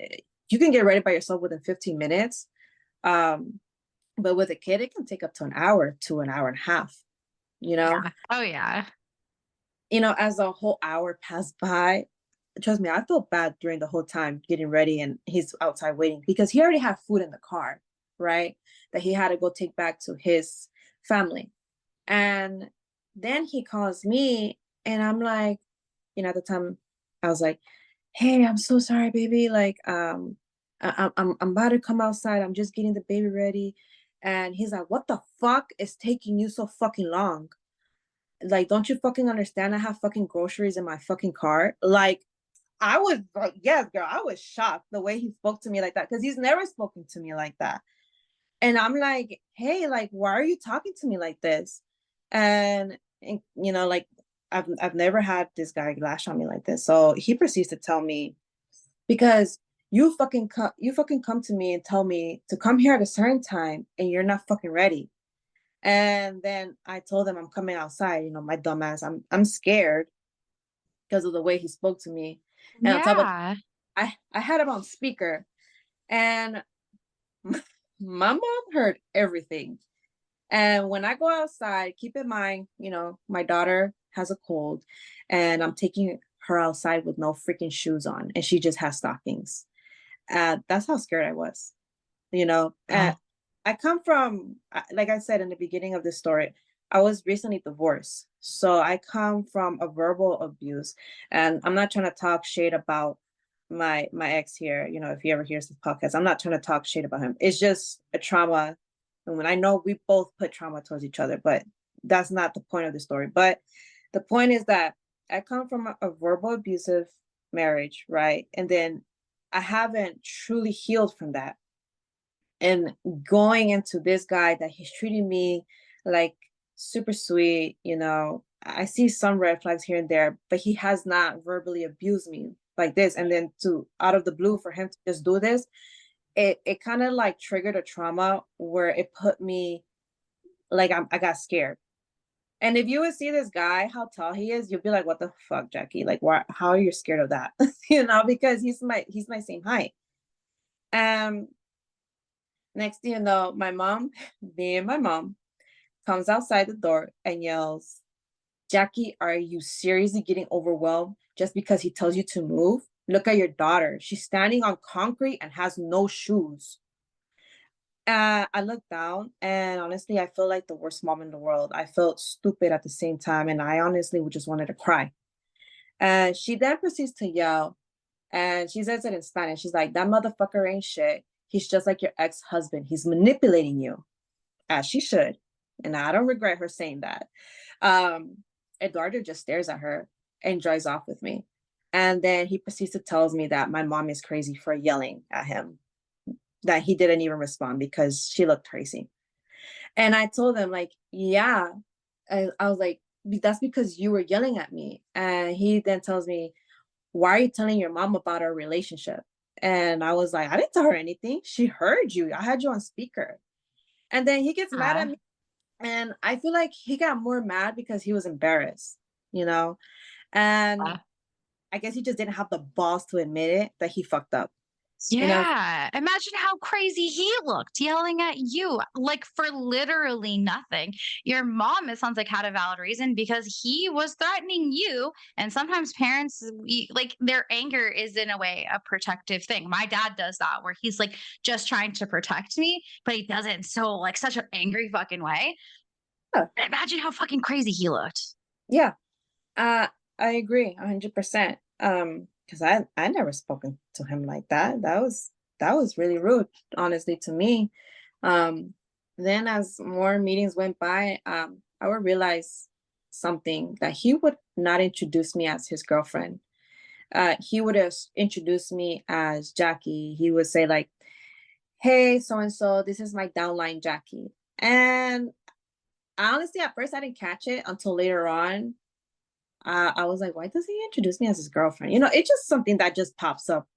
Speaker 2: You can get ready by yourself within 15 minutes. Um, but with a kid, it can take up to an hour to an hour and a half, you know?
Speaker 1: Yeah. Oh, yeah.
Speaker 2: As a whole hour passed by, trust me, I felt bad during the whole time getting ready and he's outside waiting because he already had food in the car, right? That he had to go take back to his family. And then he calls me and I'm like, at the time I was like, hey, I'm so sorry, baby. Like, I'm about to come outside. I'm just getting the baby ready. And he's like, what the fuck is taking you so fucking long? Like, don't you fucking understand? I have fucking groceries in my fucking car. Like, I was like, yes, girl, I was shocked the way he spoke to me like that because he's never spoken to me like that. And I'm like, hey, like, why are you talking to me like this? And like, I've never had this guy lash on me like this. So he proceeds to tell me because you fucking come to me and tell me to come here at a certain time and you're not fucking ready. And then I told him I'm coming outside, my dumbass. I'm scared because of the way he spoke to me. And on top of
Speaker 1: Yeah.
Speaker 2: I had him on speaker and my mom heard everything. And when I go outside, keep in mind, my daughter has a cold and I'm taking her outside with no freaking shoes on and she just has stockings. That's how scared I was, you know.
Speaker 1: Oh,
Speaker 2: I come from, like I said in the beginning of this story, I was recently divorced. So I come from a verbal abuse. And I'm not trying to talk shade about my ex here. If he ever hears this podcast, I'm not trying to talk shade about him. It's just a trauma. And when I know we both put trauma towards each other, but that's not the point of the story. But the point is that I come from a verbal abusive marriage, right? And then I haven't truly healed from that. And going into this guy that he's treating me like super sweet, I see some red flags here and there, but he has not verbally abused me like this. And then to out of the blue for him to just do this, it kind of like triggered a trauma where it put me like I got scared. And if you would see this guy, how tall he is, you'll be like, "What the fuck, Jackie? Like, why? How are you scared of that?" Because he's my same height. Um, Next thing you know, being my mom, comes outside the door and yells, Jackie, are you seriously getting overwhelmed just because he tells you to move? Look at your daughter. She's standing on concrete and has no shoes. I looked down and honestly, I feel like the worst mom in the world. I felt stupid at the same time, and I honestly just wanted to cry. And she then proceeds to yell, and she says it in Spanish. She's like, that motherfucker ain't shit. He's just like your ex-husband. He's manipulating you, as she should. And I don't regret her saying that. Um, Eduardo just stares at her and drives off with me. And then he proceeds to tells me that my mom is crazy for yelling at him, that he didn't even respond because she looked crazy. And I told him, like, yeah. I was like, that's because you were yelling at me. And he then tells me, why are you telling your mom about our relationship? And I was like, I didn't tell her anything. She heard you. I had you on speaker. And then he gets mad at
Speaker 1: Yeah.
Speaker 2: me. And I feel like he got more mad because he was embarrassed, you know? And I guess he just didn't have the balls to admit it that he fucked up, you know?
Speaker 1: Yeah. Imagine how crazy he looked yelling at you, like for literally nothing. Your mom, it sounds like, had a valid reason because he was threatening you. And sometimes parents, like their anger is in a way a protective thing. My dad does that where he's like just trying to protect me, but he does it in so like such an angry fucking way.
Speaker 2: Yeah.
Speaker 1: Imagine how fucking crazy he looked.
Speaker 2: Yeah. Uh, I agree 100%. Because I never spoken to him like that. That was really rude, honestly, to me. Um, then as more meetings went by, I would realize something that he would not introduce me as his girlfriend. He would have introduced me as Jackie. He would say like, "Hey, so and so, this is my downline Jackie." And honestly, at first I didn't catch it until later on. I was like, why does he introduce me as his girlfriend? It's just something that just pops up.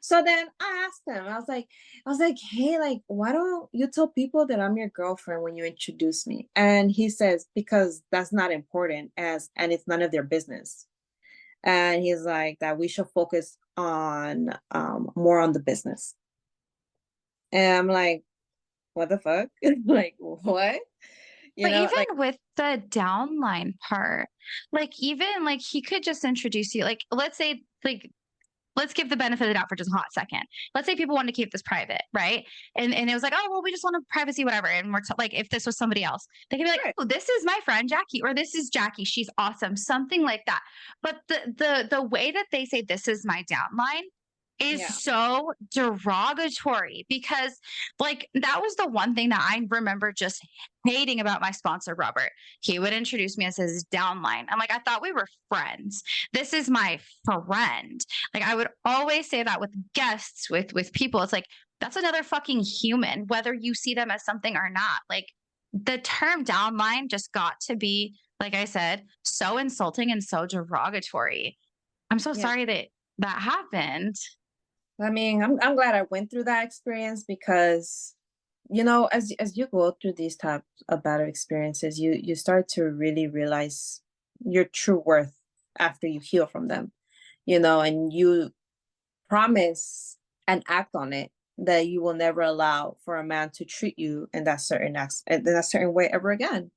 Speaker 2: So then I asked him, I was like, hey, like, why don't you tell people that I'm your girlfriend when you introduce me? And he says, because that's not important and it's none of their business. And he's like, that we should focus on more on the business. And I'm like, what the fuck? Like, what?
Speaker 1: But even
Speaker 2: Like,
Speaker 1: with the downline part, like even like he could just introduce you, like let's say like let's give the benefit of the doubt for just a hot second. Let's say people want to keep this private, right? And it was like, oh well, we just want to privacy, whatever. And like, if this was somebody else, they could be like,
Speaker 2: right.
Speaker 1: oh, this is my friend Jackie, or this is Jackie, she's awesome, something like that. But the way that they say this is my downline is
Speaker 2: Yeah.
Speaker 1: so derogatory because like that was the one thing that I remember just hating about my sponsor Robert. He would introduce me as his downline. I'm like, I thought we were friends. This is my friend. Like I would always say that with guests, with people. It's like that's another fucking human, whether you see them as something or not. Like the term downline just got to be, like I said, so insulting and so derogatory. I'm so
Speaker 2: Yeah.
Speaker 1: sorry that that happened.
Speaker 2: I mean, I'm glad I went through that experience because, as you go through these types of bad experiences, you start to really realize your true worth after you heal from them, and you promise and act on it that you will never allow for a man to treat you in that certain way ever again.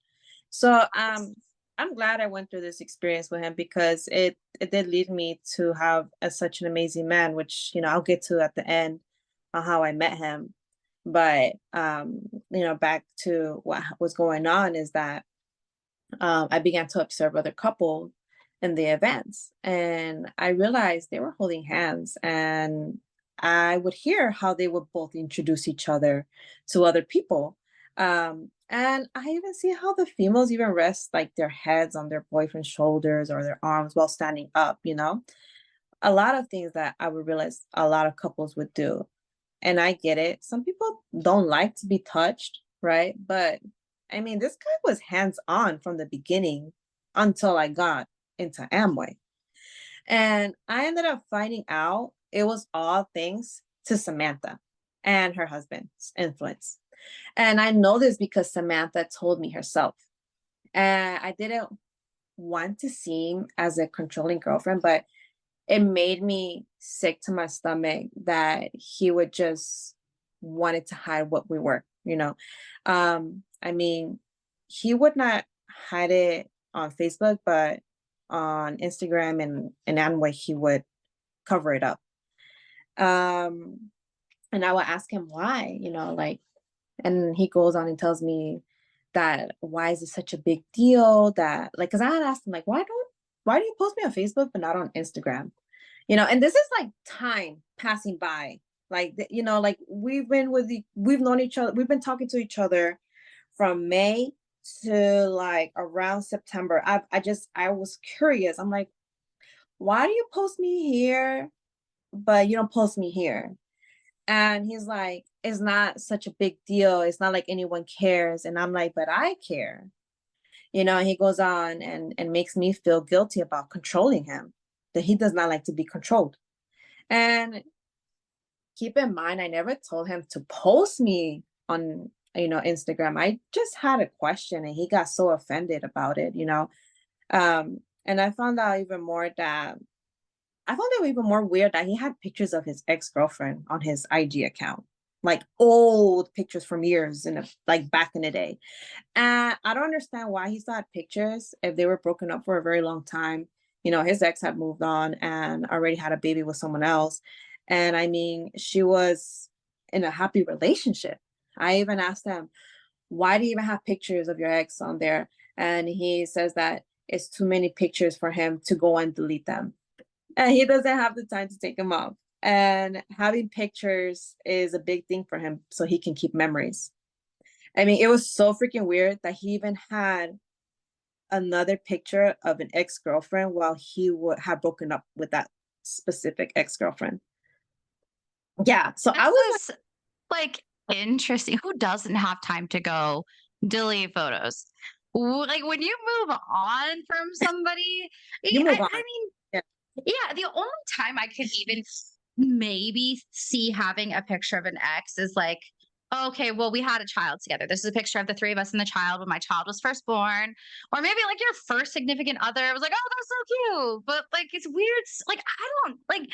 Speaker 2: So I'm glad I went through this experience with him because it did lead me to have such an amazing man, which I'll get to at the end on how I met him. But back to what was going on is that I began to observe other couples in the events, and I realized they were holding hands, and I would hear how they would both introduce each other to other people. And I even see how the females even rest like their heads on their boyfriend's shoulders or their arms while standing up. A lot of things that I would realize a lot of couples would do. And I get it. Some people don't like to be touched, right? But I mean, this guy was hands on from the beginning until I got into Amway. And I ended up finding out it was all thanks to Samantha and her husband's influence. And I know this because Samantha told me herself. And I didn't want to seem as a controlling girlfriend, but it made me sick to my stomach that he would just wanted to hide what we were. I mean, he would not hide it on Facebook, but on Instagram and Amway, he would cover it up. Um, and I would ask him why, like, and he goes on and tells me that why is it such a big deal that like, because I had asked him like, why do you post me on Facebook but not on Instagram? And this is like time passing by, Like, like we've known each other. We've been talking to each other from May to like around September. I was curious. I'm like, why do you post me here, but you don't post me here? And he's like, it's not such a big deal. It's not like anyone cares. And I'm like, but I care. And he goes on and makes me feel guilty about controlling him, that he does not like to be controlled. And keep in mind, I never told him to post me on, Instagram. I just had a question and he got so offended about it. And I found it even more weird that he had pictures of his ex-girlfriend on his IG account, like old pictures from years like back in the day. And I don't understand why he still had pictures if they were broken up for a very long time. His ex had moved on and already had a baby with someone else. And I mean, she was in a happy relationship. I even asked him, why do you even have pictures of your ex on there? And he says that it's too many pictures for him to go and delete them. And he doesn't have the time to take them off. And having pictures is a big thing for him so he can keep memories. I mean, it was so freaking weird that he even had another picture of an ex-girlfriend while he would have broken up with that specific ex-girlfriend. Yeah. So I was
Speaker 1: This is like interesting. Who doesn't have time to go delete photos? Like when you move on from somebody,
Speaker 2: you move on.
Speaker 1: I mean,
Speaker 2: Yeah.
Speaker 1: yeah, the only time I could even maybe see having a picture of an ex is like, okay, well, we had a child together. This is a picture of the three of us and the child when my child was first born. Or maybe like your first significant other was like, oh, that's so cute. But like it's weird. Like, I don't like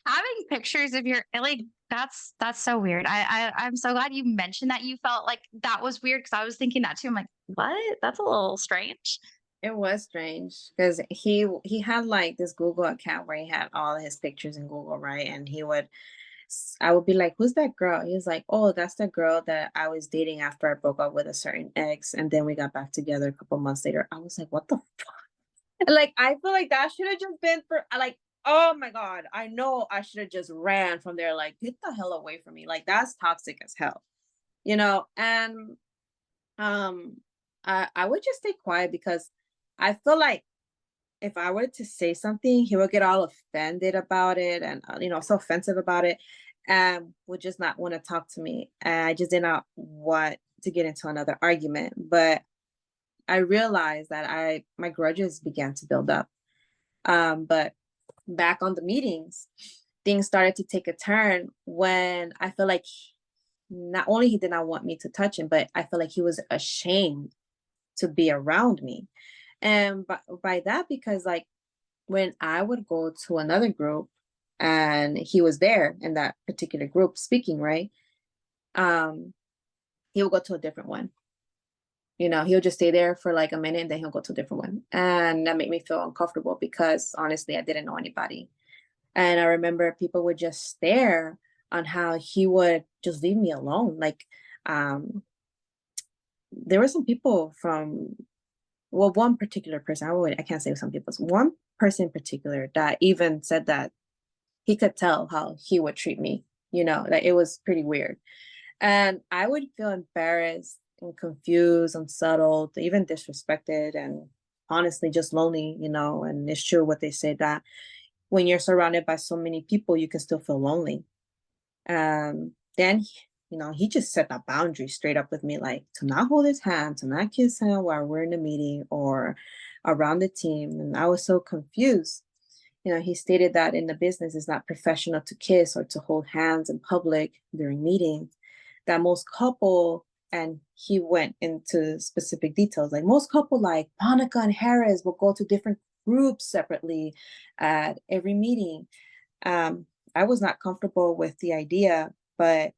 Speaker 1: having pictures of your like that's so weird. I'm so glad you mentioned that you felt like that was weird because I was thinking that too. I'm like, what? That's a little strange.
Speaker 2: It was strange because he had like this Google account where he had all his pictures in Google, right? And I would be like, who's that girl? He was like, oh, that's the girl that I was dating after I broke up with a certain ex. And then we got back together a couple months later. I was like, what the fuck? Like, I feel like that should have just been for, like, oh my God, I know I should have just ran from there. Like, get the hell away from me. Like, that's toxic as hell. And I would just stay quiet because I feel like if I were to say something, he would get all offended about it and, so offensive about it and would just not want to talk to me. And I just did not want to get into another argument. But I realized that my grudges began to build up. But back on the meetings, things started to take a turn when I feel like not only he did not want me to touch him, but I feel like he was ashamed to be around me. And by that, because like when I would go to another group and he was there in that particular group speaking, right? He would go to a different one. He'll just stay there for like a minute and then he'll go to a different one. And that made me feel uncomfortable because honestly, I didn't know anybody. And I remember people would just stare on how he would just leave me alone. Like, there were some people from, well, one particular person, I can't say some people's, one person in particular that even said that he could tell how he would treat me, that it was pretty weird. And I would feel embarrassed and confused, unsettled, even disrespected, and honestly just lonely, and it's true what they say that when you're surrounded by so many people, you can still feel lonely. Then, he just set that boundary straight up with me, like to not hold his hand, to not kiss him while we're in a meeting or around the team. And I was so confused. He stated that in the business it's not professional to kiss or to hold hands in public during meetings, that most couple, and he went into specific details, like most couple like Monica and Harris will go to different groups separately at every meeting. I was not comfortable with the idea, but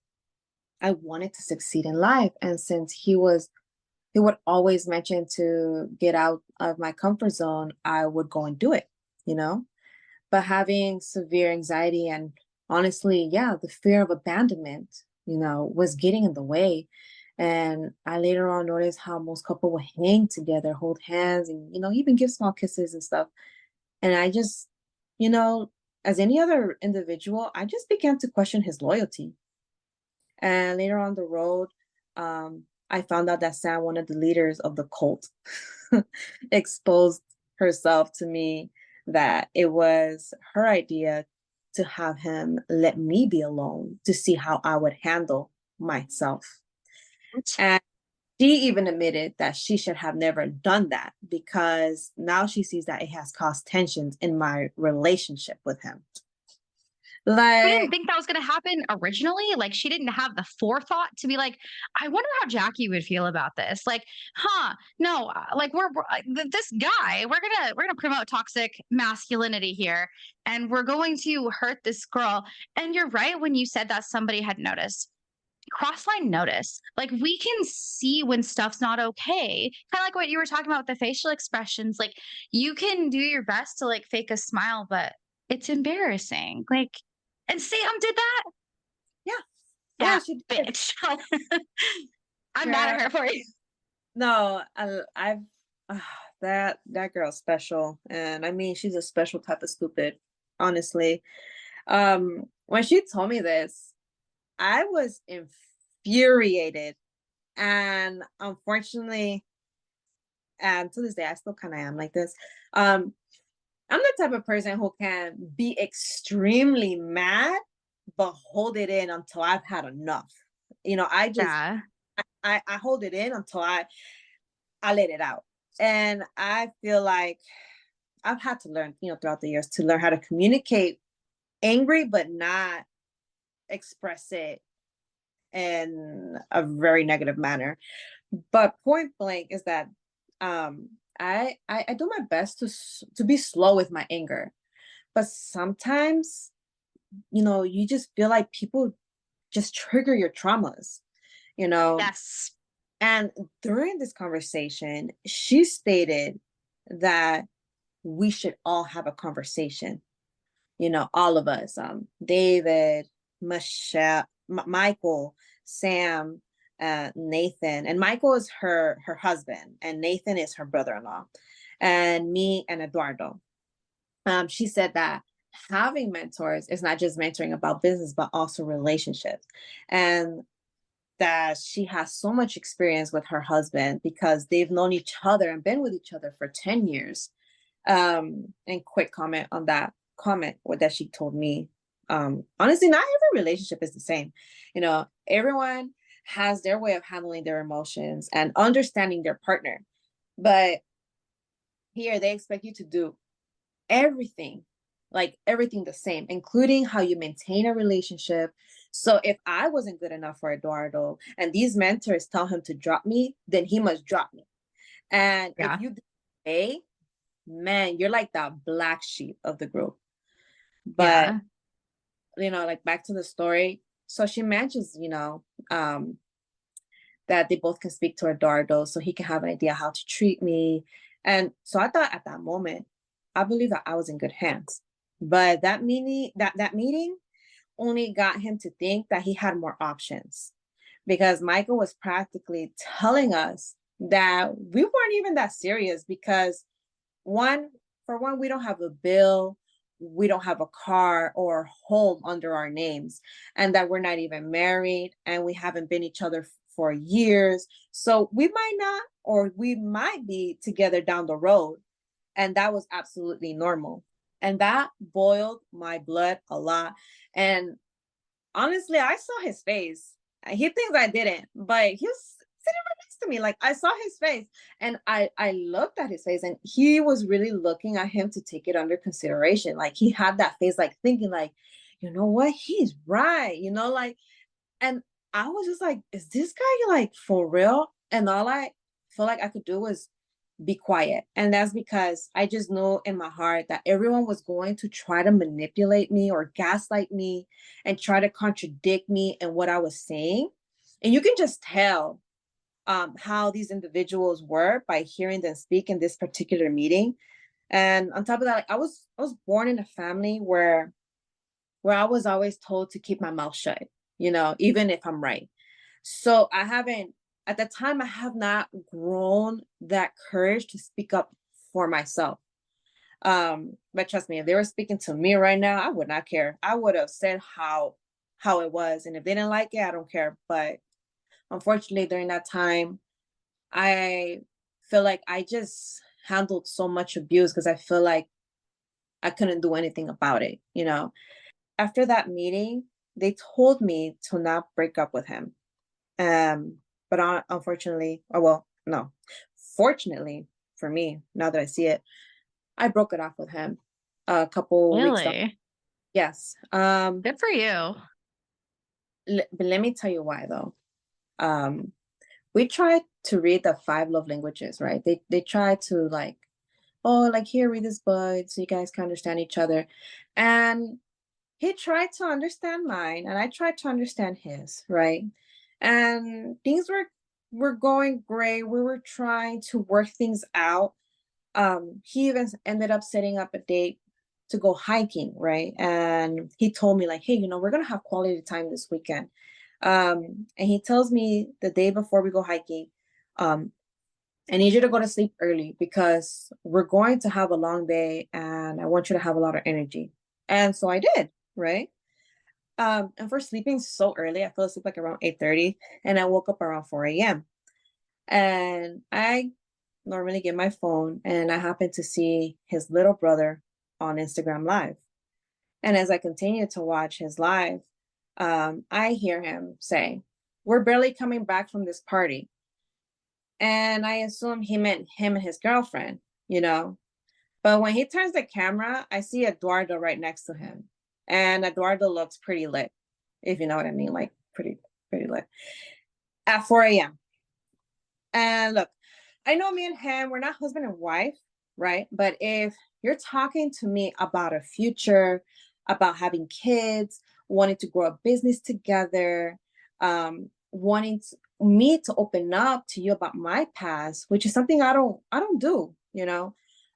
Speaker 2: I wanted to succeed in life. And since he would always mention to get out of my comfort zone, I would go and do it. But having severe anxiety and honestly, yeah, the fear of abandonment, was getting in the way. And I later on noticed how most couple would hang together, hold hands, and, even give small kisses and stuff. And I just, you know, as any other individual, I just began to question his loyalty. And later on the road, I found out that Sam, one of the leaders of the cult, exposed herself to me that it was her idea to have him let me be alone to see how I would handle myself. And she even admitted that she should have never done that because now she sees that it has caused tensions in my relationship with him.
Speaker 1: You didn't
Speaker 2: Like,
Speaker 1: think that was going to happen originally? Like, she didn't have the forethought to be like, I wonder how Jackie would feel about this. Like, no, like this guy, we're gonna promote toxic masculinity here, and we're going to hurt this girl. And you're right when you said that somebody had noticed. Crossline notice. Like, we can see when stuff's not okay. Kind of like what you were talking about with the facial expressions. Like, you can do your best to like fake a smile, but it's embarrassing. Like, and Sam did that?
Speaker 2: yeah, yeah,
Speaker 1: That
Speaker 2: she did.
Speaker 1: bitch. I'm mad
Speaker 2: Girl,
Speaker 1: at her for you.
Speaker 2: no, I've that girl's special, and I mean, she's a special type of stupid, honestly. When she told me this, I was infuriated, and unfortunately, and to this day, I still kind of am like this. Um, I'm the type of person who can be extremely mad, but hold it in until I've had enough. I just
Speaker 1: Yeah.
Speaker 2: I hold it in until I let it out. And I feel like I've had to learn, throughout the years to learn how to communicate angry, but not express it in a very negative manner. But point blank is that I do my best to be slow with my anger, but sometimes you just feel like people just trigger your traumas, you know.
Speaker 1: Yes.
Speaker 2: And during this conversation, she stated that we should all have a conversation, all of us, David, Michelle, Michael, Sam, Nathan, and Michael is her husband, and Nathan is her brother-in-law, and me and Eduardo. She said that having mentors is not just mentoring about business, but also relationships, and that she has so much experience with her husband because they've known each other and been with each other for 10 years. And quick comment on that comment what that she told me. Honestly, not every relationship is the same. Everyone has their way of handling their emotions and understanding their partner. But here they expect you to do everything, like everything the same, including how you maintain a relationship. So if I wasn't good enough for Eduardo and these mentors tell him to drop me, then he must drop me. And if
Speaker 1: Yeah.
Speaker 2: you disobey, man, you're like the black sheep of the group. But,
Speaker 1: Yeah.
Speaker 2: like back to the story. So she mentions, that they both can speak to Eduardo so he can have an idea how to treat me. And so I thought at that moment, I believe that I was in good hands. But that meeting only got him to think that he had more options because Michael was practically telling us that we weren't even that serious because one, for one, we don't have a bill, we don't have a car or home under our names, and that we're not even married and we haven't been each other for years. So we might not, or we might be together down the road. And that was absolutely normal. And that boiled my blood a lot. And honestly, I saw his face. He thinks I didn't, but he was sitting right next to me. Like I saw his face, and I looked at his face, and he was really looking at him to take it under consideration. Like he had that face, like thinking, like, you know what, he's right. Like, and I was just like, is this guy like for real? And all I felt like I could do was be quiet. And that's because I just know in my heart that everyone was going to try to manipulate me or gaslight me and try to contradict me and what I was saying. And you can just tell how these individuals were by hearing them speak in this particular meeting. And on top of that, like, I was born in a family where I was always told to keep my mouth shut, even if I'm right. So I haven't, at the time, I have not grown that courage to speak up for myself. But trust me, if they were speaking to me right now, I would not care. I would have said how it was. And if they didn't like it, I don't care. But unfortunately, during that time, I feel like I just handled so much abuse because I feel like I couldn't do anything about it, you know. After that meeting, they told me to not break up with him. Um, but unfortunately, oh well, no, fortunately for me, now that I see it, I broke it off with him a couple weeks ago.
Speaker 1: Really?
Speaker 2: Yes.
Speaker 1: Good for you.
Speaker 2: But let me tell you why though. Um, we tried to read the five love languages, right? They try to like, oh, like here, read this book so you guys can understand each other. And he tried to understand mine and I tried to understand his, right? And things were going great. We were trying to work things out. He even ended up setting up a date to go hiking, right? And he told me like, hey, we're gonna have quality time this weekend. And he tells me the day before we go hiking, um, I need you to go to sleep early because we're going to have a long day and I want you to have a lot of energy. And so I did, right? And for sleeping so early, I fell asleep like around 8:30 and I woke up around 4 a.m. And I normally get my phone and I happened to see his little brother on Instagram Live. And as I continue to watch his live, I hear him say, we're barely coming back from this party. And I assume he meant him and his girlfriend, you know. But when he turns the camera, I see Eduardo right next to him. And Eduardo looks pretty lit, if you know what I mean, like pretty lit. At 4 a.m. And look, I know me and him, we're not husband and wife, right? But if you're talking to me about a future, about having kids, wanting to grow a business together, wanting me to open up to you about my past, which is something I don't do,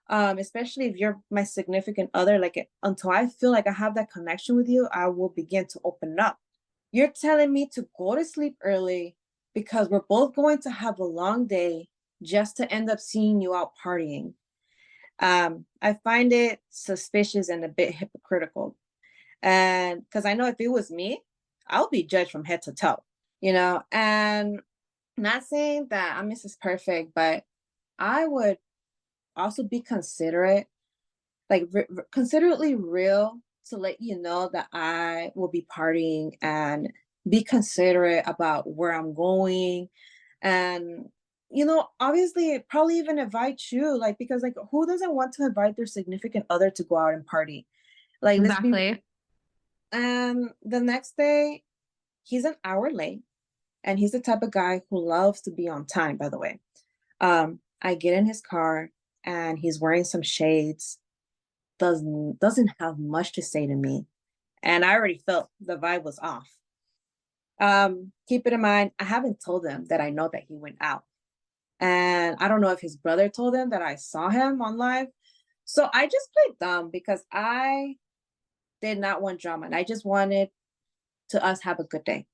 Speaker 2: especially if you're my significant other, like until I feel like I have that connection with you, I will begin to open up. You're telling me to go to sleep early because we're both going to have a long day just to end up seeing you out partying. I find it suspicious and a bit hypocritical. And because I know if it was me, I'll be judged from head to toe. And not saying that I'm Mrs. Perfect, but I would also be considerate, like considerately real to let you know that I will be partying and be considerate about where I'm going. And, obviously probably even invite you, like, because like who doesn't want to invite their significant other to go out and party? Like, let's be.
Speaker 1: Exactly.
Speaker 2: And the next day, he's an hour late. And he's the type of guy who loves to be on time, by the way. I get in his car and he's wearing some shades, doesn't have much to say to me. And I already felt the vibe was off. Keep it in mind, I haven't told him that I know that he went out. And I don't know if his brother told him that I saw him on live. So I just played dumb because I did not want drama. And I just wanted to us have a good day.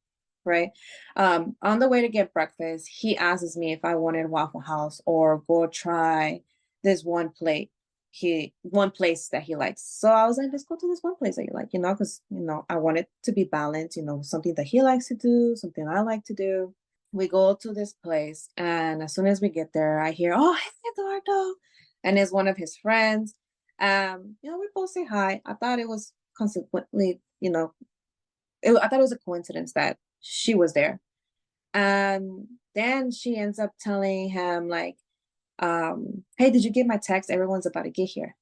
Speaker 2: Right. On the way to get breakfast, he asks me if I wanted Waffle House or go try this one place that he likes. So I was like, let's go to this one place that you like, because I want it to be balanced, something that he likes to do, something I like to do. We go to this place, and as soon as we get there, I hear, oh, hey, Eduardo, and it's one of his friends. We both say hi. I thought it was consequently, I thought it was a coincidence that she was there. And then she ends up telling him like, hey, did you get my text? Everyone's about to get here.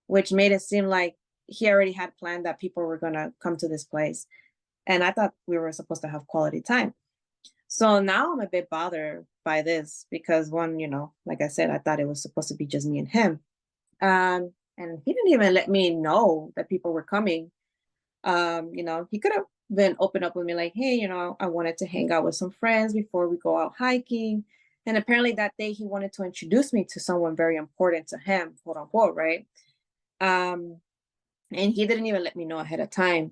Speaker 2: Which made it seem like he already had planned that people were going to come to this place. And I thought we were supposed to have quality time. So now I'm a bit bothered by this because one, like I said, I thought it was supposed to be just me and him. And he didn't even let me know that people were coming. He could have been open up with me like, hey, I wanted to hang out with some friends before we go out hiking. And apparently that day he wanted to introduce me to someone very important to him, quote unquote, right? And he didn't even let me know ahead of time.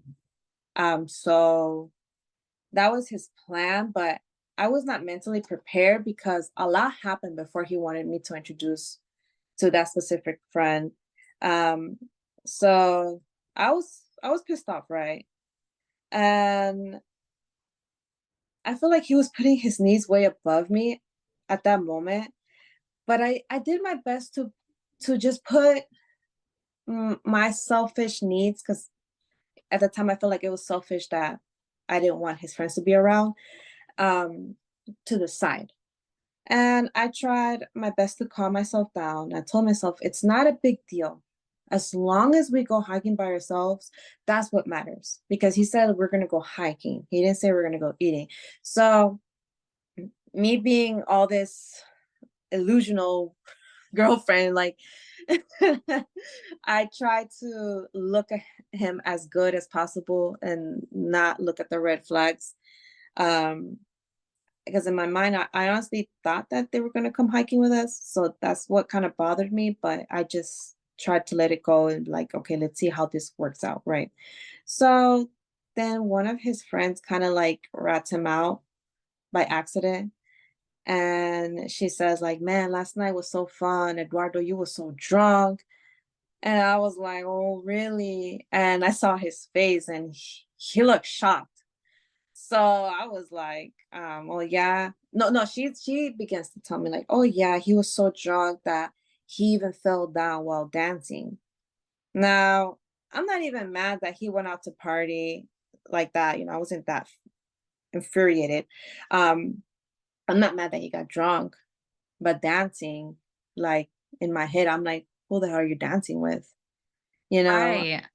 Speaker 2: So that was his plan, but I was not mentally prepared because a lot happened before he wanted me to introduce to that specific friend. Um, so I was pissed off, right? And I feel like he was putting his needs way above me at that moment. But I did my best to just put my selfish needs, because at the time I felt like it was selfish that I didn't want his friends to be around, um, to the side. And I tried my best to calm myself down. I told myself it's not a big deal. As long as we go hiking by ourselves, that's what matters. Because he said we're going to go hiking. He didn't say we're going to go eating. So, me being all this illusional girlfriend, like, I try to look at him as good as possible and not look at the red flags. Um, because in my mind, I honestly thought that they were going to come hiking with us. So that's what kind of bothered me. But I just tried to let it go and be like, okay, let's see how this works out. Right. So then one of his friends kind of like rats him out by accident. And she says, like, man, last night was so fun. Eduardo, you were so drunk. And I was like, oh, really? And I saw his face and he looked shocked. So I was like, oh yeah. No, no, she begins to tell me like, oh yeah, he was so drunk that he even fell down while dancing. Now, I'm not even mad that he went out to party like that. I wasn't that infuriated. Um, I'm not mad that he got drunk, but dancing, like in my head, I'm like, who the hell are you dancing with? You know,
Speaker 1: Right.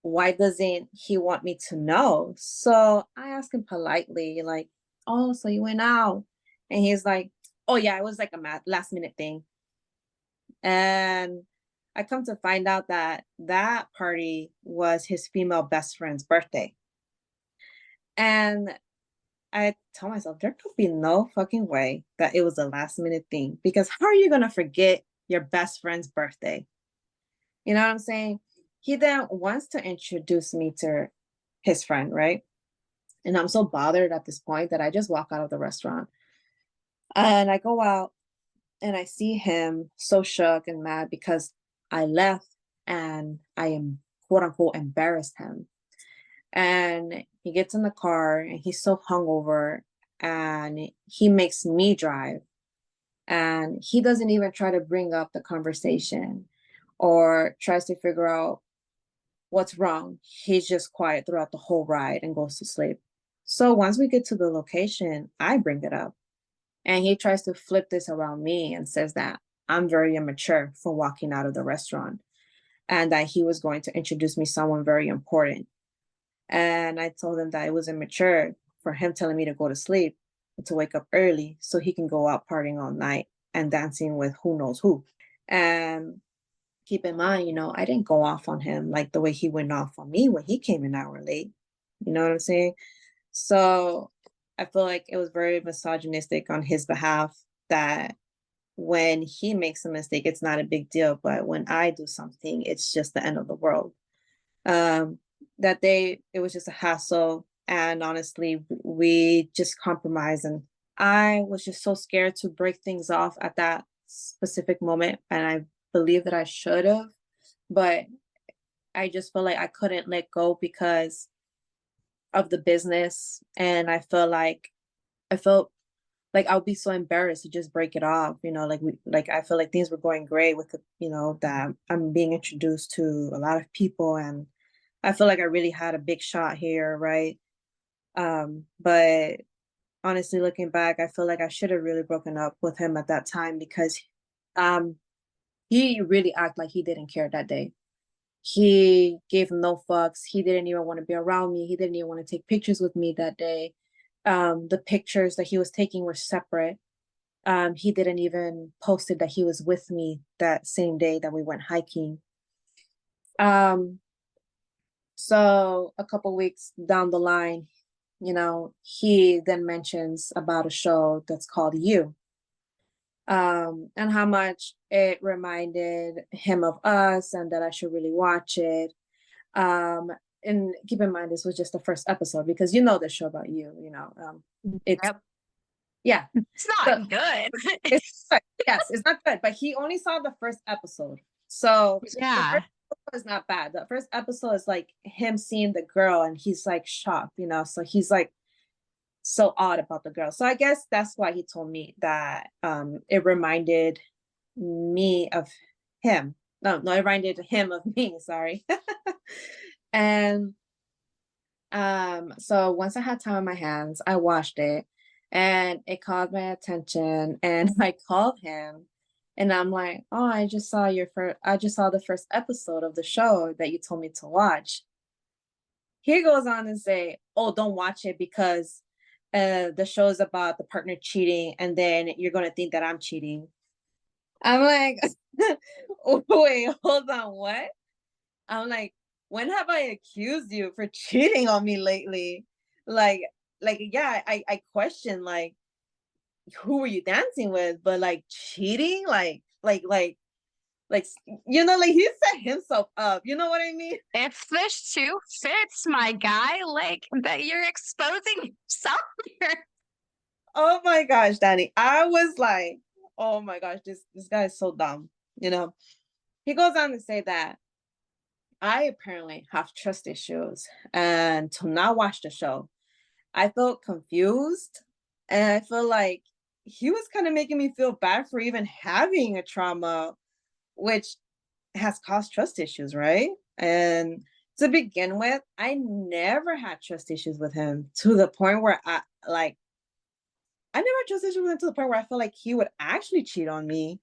Speaker 2: why doesn't he want me to know? So I asked him politely, like, oh, so you went out? And he's like, oh, yeah, it was like a last minute thing. And I come to find out that that party was his female best friend's birthday. And I tell myself, there could be no fucking way that it was a last minute thing, because how are you going to forget your best friend's birthday? You know what I'm saying? He then wants to introduce me to his friend, right? And I'm so bothered at this point that I just walk out of the restaurant. And I go out and I see him so shook and mad because I left and I am quote unquote embarrassed him. And he gets in the car and he's so hungover and he makes me drive. And he doesn't even try to bring up the conversation or tries to figure out what's wrong. He's just quiet throughout the whole ride and goes to sleep. So once we get to the location, I bring it up. And he tries to flip this around me and says that I'm very immature for walking out of the restaurant and that he was going to introduce me someone very important. And I told him that it was immature for him telling me to go to sleep, to wake up early so he can go out partying all night and dancing with who knows who. And keep in mind, I didn't go off on him like the way he went off on me when he came an hour late. You know what I'm saying? So I feel like it was very misogynistic on his behalf that when he makes a mistake, it's not a big deal. But when I do something, it's just the end of the world. Um, that day, it was just a hassle. And honestly, we just compromised. And I was just so scared to break things off at that specific moment. And I believe that I should have, but I just feel like I couldn't let go because of the business. And I felt like I would be so embarrassed to just break it off, like I feel like things were going great with that I'm being introduced to a lot of people and I feel like I really had a big shot here, right? But honestly looking back, I feel like I should have really broken up with him at that time because um he really acted like he didn't care that day. He gave no fucks. He didn't even want to be around me. He didn't even want to take pictures with me that day. The pictures that he was taking were separate. He didn't even post it that he was with me that same day that we went hiking. Um, so a couple weeks down the line, he then mentions about a show that's called You, and how much it reminded him of us and that I should really watch it. Um, and keep in mind, this was just the first episode because the show about it's,
Speaker 1: Yep.
Speaker 2: yeah.
Speaker 1: It's
Speaker 2: So
Speaker 1: not good.
Speaker 2: it's, yes, it's not good, but he only saw the first episode. So the first
Speaker 1: Yeah.
Speaker 2: episode is not bad. The first episode is like him seeing the girl and he's like shocked, you know. So he's like so odd about the girl. So I guess that's why he told me that it reminded me of him. No, it reminded him of me, sorry. And so once I had time on my hands, I watched it and it caught my attention and I called him and I'm like, "Oh, I just saw the first episode of the show that you told me to watch." He goes on and say, "Oh, don't watch it because the show is about the partner cheating and then you're going to think that I'm cheating." I'm like, "Wait, hold on, what?" I'm like, when have I accused you for cheating on me lately? Like, yeah, I question like who were you dancing with, but like cheating, like like he set himself up. You know what I mean?
Speaker 1: If this shoe fits, my guy, like that you're exposing yourself here.
Speaker 2: Oh my gosh, Danny. I was like, oh my gosh, this guy is so dumb. You know, he goes on to say that I apparently have trust issues and to not watch the show. I felt confused and I feel like he was kind of making me feel bad for even having a trauma, which has caused trust issues, right? And to begin with, I never had trust issues with him to the point where I never had trust issues with him to the point where I felt like he would actually cheat on me.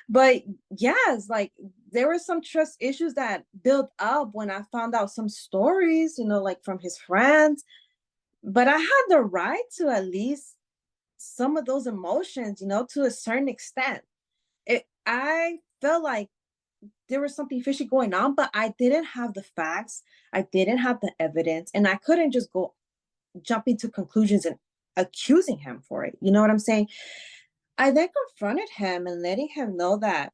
Speaker 2: But yes, like there were some trust issues that built up when I found out some stories, you know, like from his friends. But I had the right to at least some of those emotions, you know, to a certain extent. I felt like there was something fishy going on, but I didn't have the facts. I didn't have the evidence, and I couldn't just go jumping to conclusions and accusing him for it. You know what I'm saying? I then confronted him and letting him know that,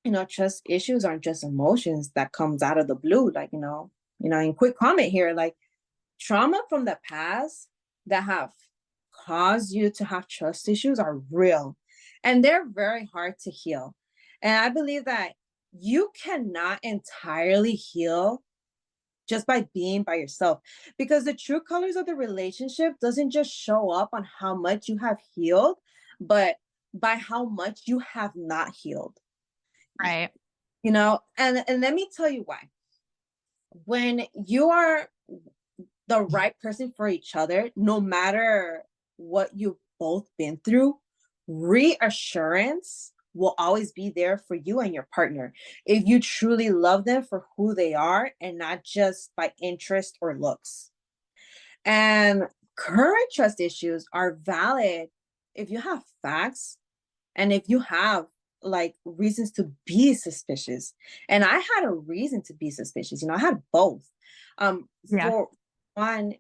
Speaker 2: you know, trust issues aren't just emotions that comes out of the blue. Like, in quick comment here, like trauma from the past that have caused you to have trust issues are real and they're very hard to heal. And I believe that you cannot entirely heal just by being by yourself because the true colors of the relationship doesn't just show up on how much you have healed, but by how much you have not healed.
Speaker 1: Right.
Speaker 2: And let me tell you why. When you are the right person for each other, no matter what you've both been through, reassurance will always be there for you and your partner if you truly love them for who they are and not just by interest or looks. And current trust issues are valid if you have facts and if you have like reasons to be suspicious. And I had a reason to be suspicious. I had both.
Speaker 1: Yeah.
Speaker 2: For one,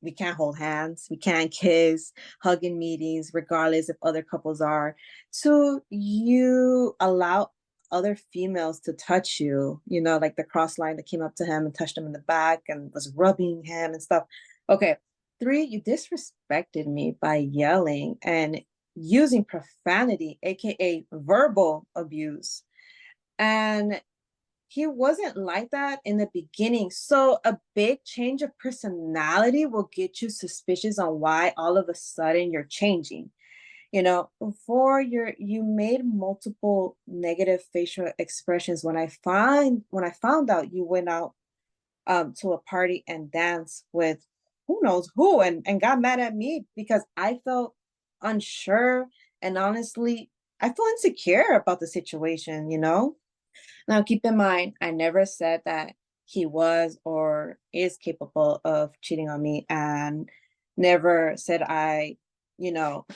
Speaker 2: we can't hold hands, we can't kiss, hug in meetings, regardless if other couples are. Two, you allow other females to touch you, like the cross line that came up to him and touched him in the back and was rubbing him and stuff. Okay. Three, you disrespected me by yelling and using profanity, aka verbal abuse. And he wasn't like that in the beginning. So a big change of personality will get you suspicious on why all of a sudden you're changing. Before you made multiple negative facial expressions when I found out you went out to a party and danced with who knows who and got mad at me because I felt unsure and honestly I feel insecure about the situation. Now, keep in mind, I never said that he was or is capable of cheating on me, and never said I, you know,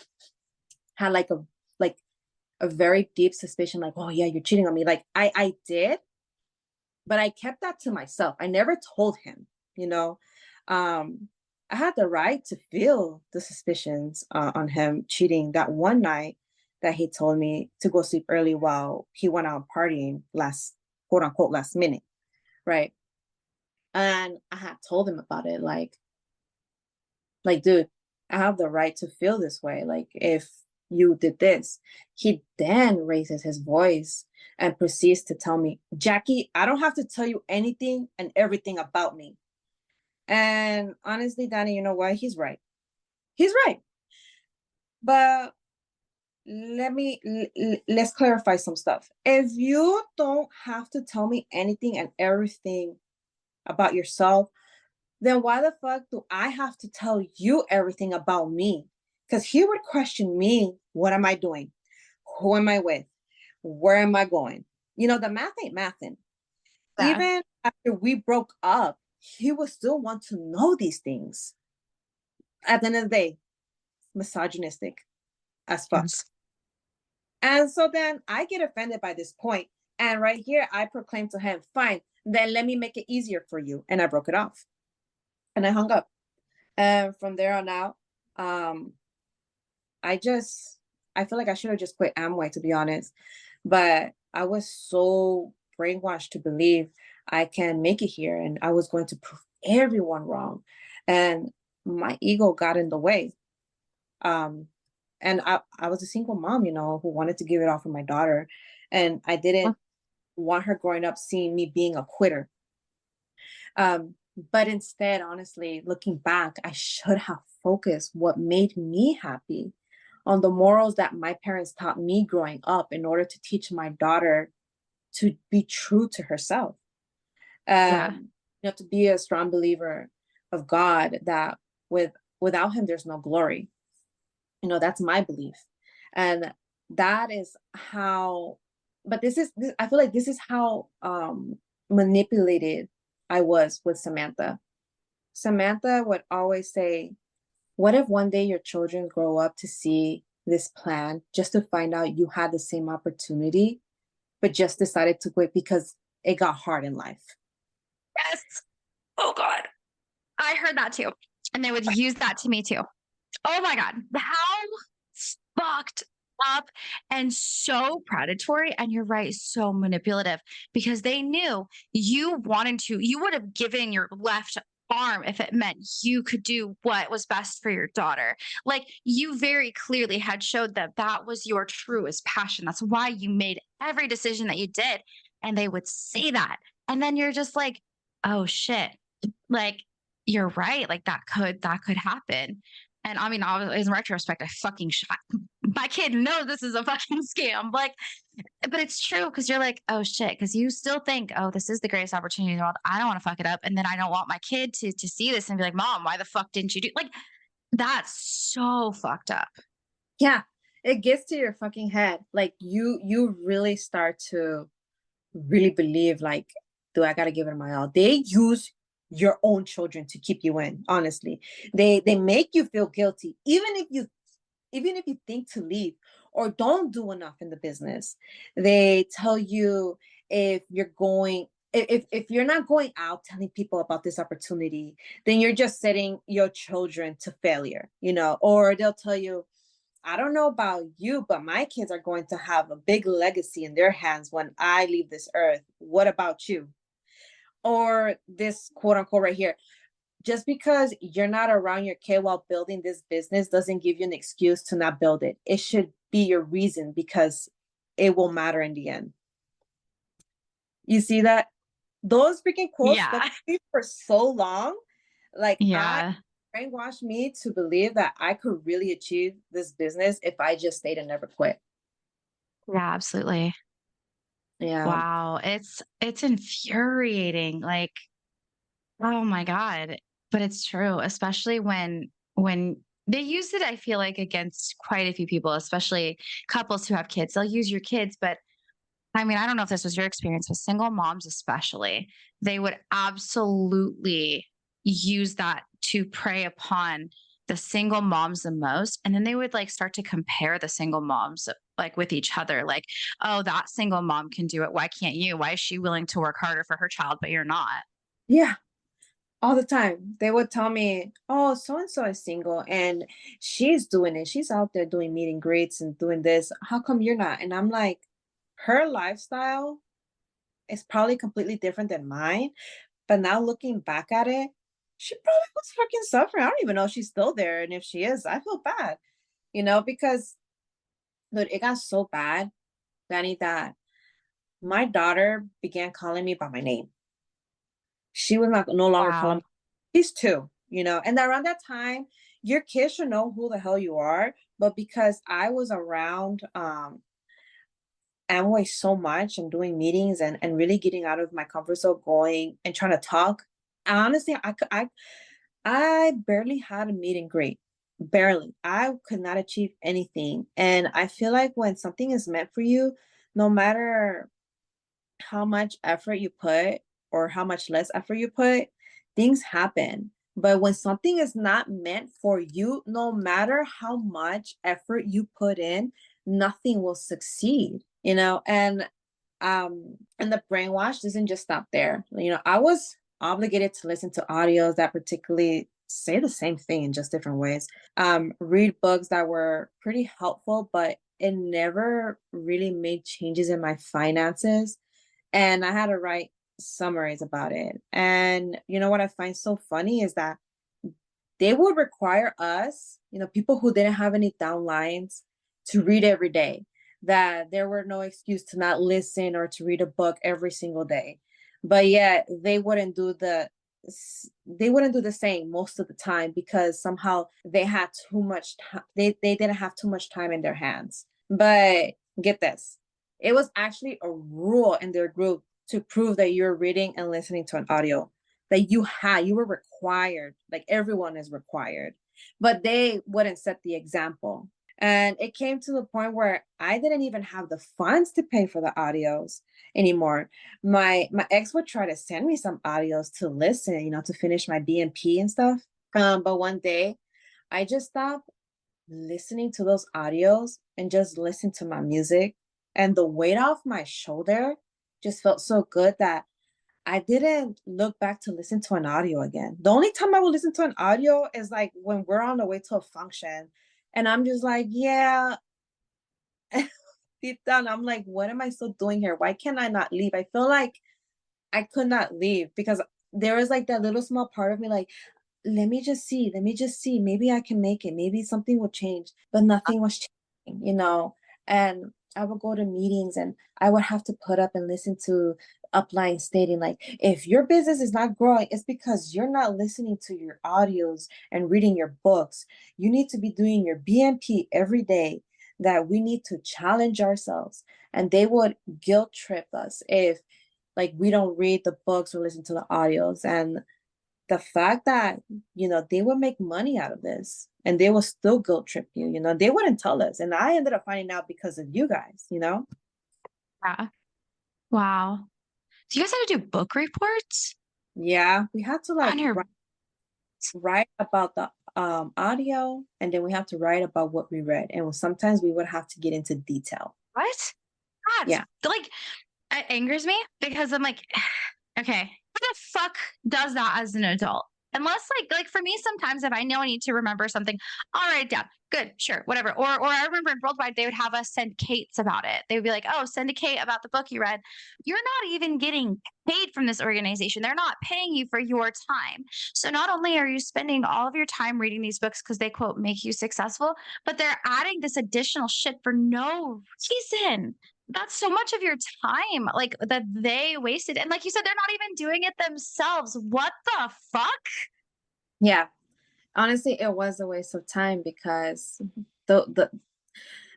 Speaker 2: had like a very deep suspicion, like, oh yeah, you're cheating on me. Like I did, but I kept that to myself. I never told him, you know. Um, I had the right to feel the suspicions on him cheating that one night that he told me to go sleep early while he went out partying last quote unquote last minute, right? And I had told him about it, like, dude, I have the right to feel this way. Like, if you did this. He then raises his voice and proceeds to tell me, Jackie, I don't have to tell you anything and everything about me. And honestly, Danny, you know what? He's right. He's right. But let's clarify some stuff. If you don't have to tell me anything and everything about yourself, then why the fuck do I have to tell you everything about me? Because he would question me, what am I doing? Who am I with? Where am I going? You know, the math ain't mathin'.
Speaker 1: Yeah.
Speaker 2: Even after we broke up, he would still want to know these things. At the end of the day, misogynistic as fuck.
Speaker 1: Yes.
Speaker 2: And so then I get offended by this point. And right here, I proclaim to him, fine, then let me make it easier for you. And I broke it off and I hung up. And from there on out, um, I feel like I should have just quit Amway, to be honest. But I was so brainwashed to believe I can make it here and I was going to prove everyone wrong. And my ego got in the way. Um, and I was a single mom, you know, who wanted to give it all for my daughter. And I didn't want her growing up seeing me being a quitter. But instead, honestly, looking back, I should have focused what made me happy on the morals that my parents taught me growing up in order to teach my daughter to be true to herself.
Speaker 1: Yeah.
Speaker 2: You have to be a strong believer of God that with without him there's no glory. You know, that's my belief. And that is how, but I feel like this is how manipulated I was with Samantha. Samantha would always say, what if one day your children grow up to see this plan just to find out you had the same opportunity, but just decided to quit because it got hard in life?
Speaker 1: Yes. Oh God. I heard that too. And they would use that to me too. Oh my God. How fucked up and so predatory. And you're right, so manipulative because they knew you would have given your left arm if it meant you could do what was best for your daughter. Like you very clearly had showed that that was your truest passion. That's why you made every decision that you did. And they would say that. And then you're just like, oh shit. Like you're right. Like that could happen. And I mean, in retrospect, I fucking shot my kid knows this is a fucking scam. Like, but it's true because you're like, oh shit, because you still think, oh, this is the greatest opportunity in the world. I don't want to fuck it up, and then I don't want my kid to see this and be like, mom, why the fuck didn't you do? Like, that's so fucked up.
Speaker 2: Yeah, it gets to your fucking head. Like you really start to really believe like, do I gotta give it my all? They use your own children to keep you in, honestly. They make you feel guilty, even if you think to leave or don't do enough in the business. They tell you if you're going if you're not going out telling people about this opportunity, then you're just setting your children to failure, you know, or they'll tell you, I don't know about you, but my kids are going to have a big legacy in their hands when I leave this earth. What about you? Or this quote unquote right here, just because you're not around your kid while building this business doesn't give you an excuse to not build it. It should be your reason because it will matter in the end. You see that? Those freaking quotes stuck
Speaker 1: Yeah.
Speaker 2: with me for so long. Like I
Speaker 1: Yeah.
Speaker 2: brainwashed me to believe that I could really achieve this business if I just stayed and never quit.
Speaker 1: Yeah, absolutely.
Speaker 2: Yeah.
Speaker 1: Wow. It's infuriating. Like, oh my God. But it's true, especially when they use it, I feel like, against quite a few people, especially couples who have kids. They'll use your kids, but I mean, I don't know if this was your experience with single moms, especially. They would absolutely use that to prey upon the single moms the most. And then they would like start to compare the single moms like with each other. Like, oh, that single mom can do it. Why can't you? Why is she willing to work harder for her child, but you're not?
Speaker 2: Yeah. All the time. They would tell me, oh, so and so is single and she's doing it. She's out there doing meet and greets and doing this. How come you're not? And I'm like, her lifestyle is probably completely different than mine. But now looking back at it, she probably was fucking suffering. I don't even know if she's still there. And if she is, I feel bad, you know, because But it got so bad, Danny, that my daughter began calling me by my name. She was not no longer calling
Speaker 1: Wow.
Speaker 2: me. She's two, and around that time, your kids should know who the hell you are. But because I was around Amway so much and doing meetings and really getting out of my comfort zone, going and trying to talk, honestly, I barely had a meet and greet. Barely. I could not achieve anything. And I feel like when something is meant for you, no matter how much effort you put or how much less effort you put, things happen. But when something is not meant for you, no matter how much effort you put in, nothing will succeed, and the brainwash doesn't just stop there. I was obligated to listen to audios that particularly say the same thing in just different ways. Read books that were pretty helpful, but it never really made changes in my finances, and I had to write summaries about it. And what I find so funny is that they would require us, people who didn't have any downlines, to read every day, that there were no excuse to not listen or to read a book every single day. But yet they wouldn't do the same most of the time because somehow they had too much time. They didn't have too much time in their hands. But get this, it was actually a rule in their group to prove that you're reading and listening to an audio, that you were required, like everyone is required, but they wouldn't set the example. And it came to the point where I didn't even have the funds to pay for the audios anymore. My ex would try to send me some audios to listen, to finish my BMP and stuff. But one day I just stopped listening to those audios and just listened to my music. And the weight off my shoulder just felt so good that I didn't look back to listen to an audio again. The only time I will listen to an audio is like when we're on the way to a function. And I'm just like, yeah, deep down, I'm like, what am I still doing here? Why can't I not leave? I feel like I could not leave because there was like that little small part of me, like, let me just see. Maybe I can make it. Maybe something will change. But nothing was changing. And I would go to meetings and I would have to put up and listen to upline stating like, if your business is not growing, it's because you're not listening to your audios and reading your books. You need to be doing your BMP every day, that we need to challenge ourselves. And they would guilt trip us if like we don't read the books or listen to the audios. And the fact that they would make money out of this and they will still guilt trip you, they wouldn't tell us, and I ended up finding out because of you guys.
Speaker 1: Yeah. Wow. So you guys had to do book reports
Speaker 2: Yeah, we had to like
Speaker 1: on your
Speaker 2: write about the audio, and then we have to write about what we read, and sometimes we would have to get into detail.
Speaker 1: what? That's
Speaker 2: Yeah.
Speaker 1: like it angers me because I'm like, okay, who the fuck does that as an adult? Unless like for me, sometimes if I know I need to remember something, I'll write it down. Good, sure, whatever. Or I remember in Worldwide they would have us send Kate's about it. They would be like, oh, send a Kate about the book you read. You're not even getting paid from this organization. They're not paying you for your time. So not only are you spending all of your time reading these books because they quote make you successful, but they're adding this additional shit for no reason. That's so much of your time, like, that they wasted, and like you said, they're not even doing it themselves. What the fuck?
Speaker 2: Yeah, honestly, it was a waste of time because the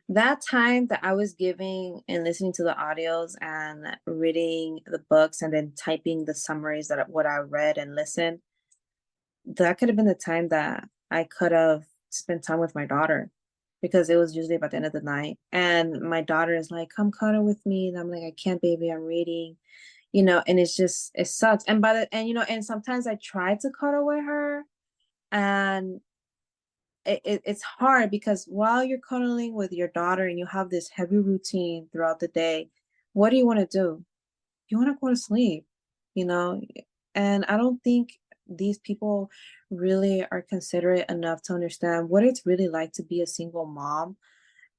Speaker 2: that time that I was giving and listening to the audios and reading the books and then typing the summaries that what I read and listened, that could have been the time that I could have spent time with my daughter, because it was usually about the end of the night. And my daughter is like, come cuddle with me. And I'm like, I can't, baby, I'm reading, and it sucks. And and sometimes I try to cuddle with her, and it's hard because while you're cuddling with your daughter and you have this heavy routine throughout the day, what do you want to do? You want to go to sleep, you know? And I don't think these people really are considerate enough to understand what it's really like to be a single mom.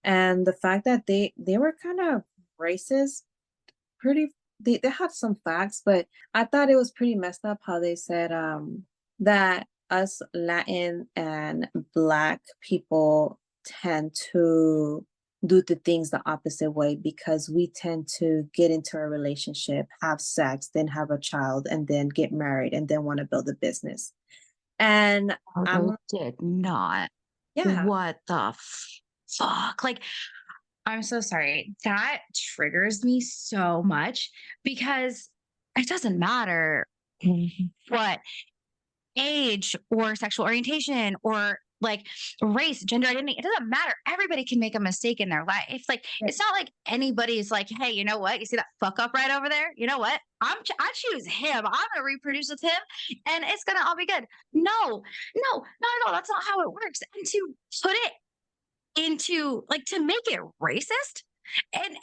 Speaker 2: And the fact that they were kind of racist, pretty they had some facts, but I thought it was pretty messed up how they said that us Latin and Black people tend to do the things the opposite way, because we tend to get into a relationship, have sex, then have a child, and then get married, and then want to build a business. And
Speaker 1: Oh,
Speaker 2: I'm
Speaker 1: they
Speaker 2: like,
Speaker 1: did not.
Speaker 2: yeah,
Speaker 1: What the fuck? Like, I'm so sorry. That triggers me so much because it doesn't matter what age or sexual orientation or like race, gender identity. It doesn't matter. Everybody can make a mistake in their life. Like it's not like anybody's like, hey, you know what? You see that fuck up right over there? You know what? I choose him. I'm gonna reproduce with him, and it's gonna all be good. No, no, not at all. That's not how it works. And to put it into like to make it racist and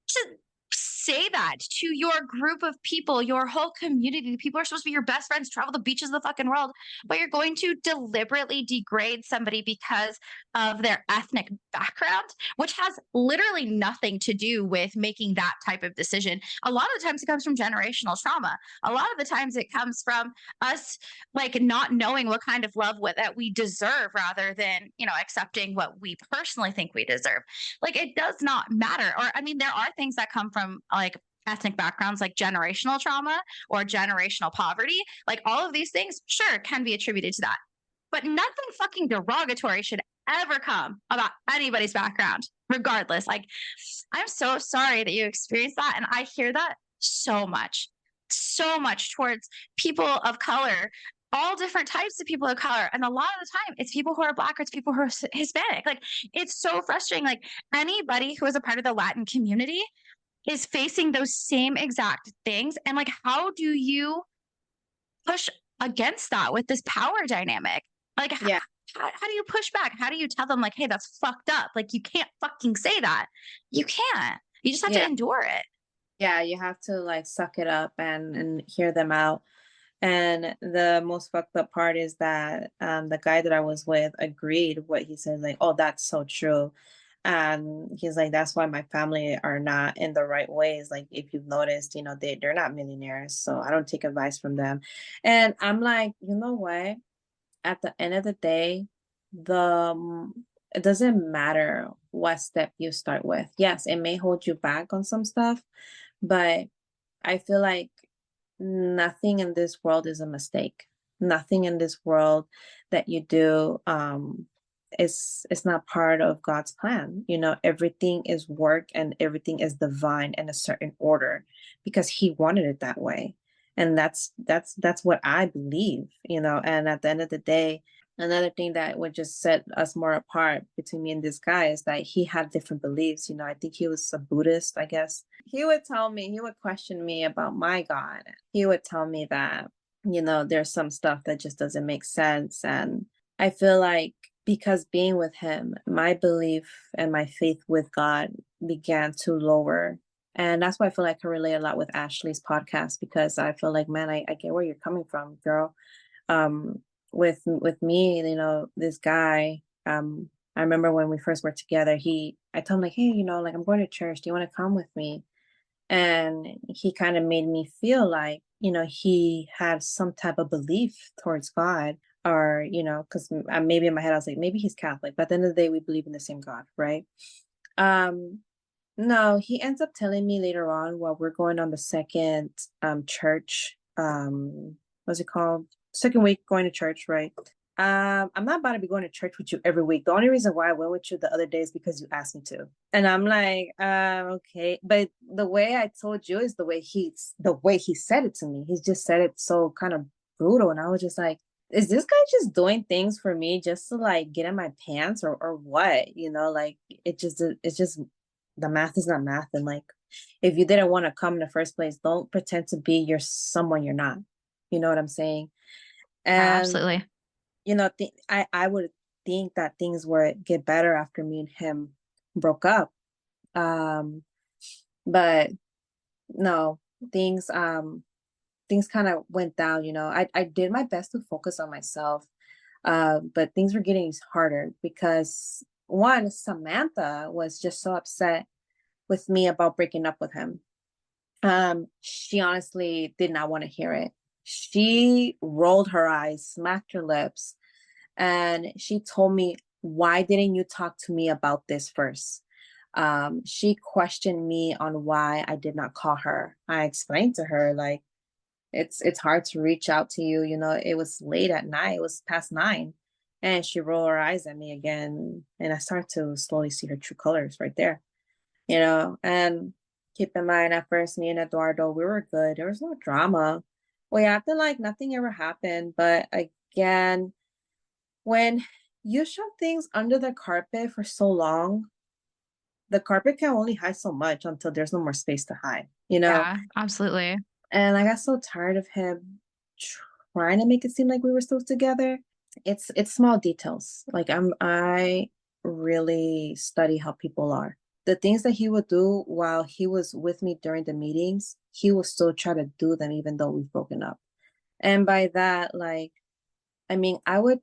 Speaker 1: to say that to your group of people, your whole community, the people are supposed to be your best friends, travel the beaches of the fucking world, but you're going to deliberately degrade somebody because of their ethnic background, which has literally nothing to do with making that type of decision. A lot of the times it comes from generational trauma. A lot of the times it comes from us like not knowing what kind of love that we deserve rather than, accepting what we personally think we deserve. Like it does not matter. Or I mean, there are things that come from like ethnic backgrounds like generational trauma or generational poverty. Like all of these things, sure, can be attributed to that. But nothing fucking derogatory should ever come about anybody's background, regardless. Like, I'm so sorry that you experienced that. And I hear that so much towards people of color, all different types of people of color. And a lot of the time, it's people who are Black or it's people who are Hispanic. Like, it's so frustrating. Like, anybody who is a part of the Latin community is facing those same exact things. And, like, how do you push against that with this power dynamic? Like,
Speaker 2: yeah,
Speaker 1: how do you push back? How do you tell them, like, hey, that's fucked up? Like, you can't fucking say that. You can't. You just have to
Speaker 2: yeah,
Speaker 1: endure it.
Speaker 2: yeah. You have to like suck it up and hear them out. And the most fucked up part is that the guy that I was with agreed what he said, like, oh, that's so true. And he's like, that's why my family are not in the right ways. Like, if you've noticed, they're not millionaires. So I don't take advice from them. And I'm like, you know what? At the end of the day, it doesn't matter what step you start with. Yes, it may hold you back on some stuff, but I feel like nothing in this world is a mistake. Nothing in this world that you do is not part of God's plan. Everything is work and everything is divine in a certain order because he wanted it that way. And that's what I believe, and at the end of the day, another thing that would just set us more apart between me and this guy is that he had different beliefs. I think he was a Buddhist, I guess. He would question me about my God. He would tell me that, there's some stuff that just doesn't make sense. And I feel like because being with him, my belief and my faith with God began to lower. And that's why I feel like I relate a lot with Ashley's podcast, because I feel like, man, I get where you're coming from, girl. Um, with me, this guy, I remember when we first worked together, I told him like, hey, like I'm going to church. Do you want to come with me? And he kind of made me feel like, he had some type of belief towards God, or, because maybe in my head I was like, maybe he's Catholic, but at the end of the day, we believe in the same God, right? Um, no, he ends up telling me later on while we're going on the second church, what's it called? Second week going to church, right? I'm not about to be going to church with you every week. The only reason why I went with you the other day is because you asked me to. And I'm like, okay. But the way I told you is the way he said it to me. He just said it so kind of brutal. And I was just like, is this guy just doing things for me just to like get in my pants or what? Like it's just the math is not math. And like, if you didn't want to come in the first place, don't pretend to be someone you're not. You know what I'm saying?
Speaker 1: Yeah,
Speaker 2: And
Speaker 1: absolutely.
Speaker 2: I would think that things would get better after me and him broke up. Um, but no, things kind of went down. I did my best to focus on myself, but things were getting harder because one, Samantha was just so upset with me about breaking up with him. She honestly did not want to hear it. She rolled her eyes, smacked her lips, and she told me, why didn't you talk to me about this first? She questioned me on why I did not call her. I explained to her, like, it's hard to reach out to you. You know, it was late at night. It was past 9. And she rolled her eyes at me again. And I started to slowly see her true colors right there, you know. And keep in mind, at first, me and Eduardo, we were good. There was no drama. We acted like nothing ever happened. But again, when you shove things under the carpet for so long, the carpet can only hide so much until there's no more space to hide, you know?
Speaker 1: Yeah, absolutely.
Speaker 2: And I got so tired of him trying to make it seem like we were still together. It's small details. Like I really study how people are. The things that he would do while he was with me during the meetings, he will still try to do them even though we've broken up. And by that, like, I mean, I would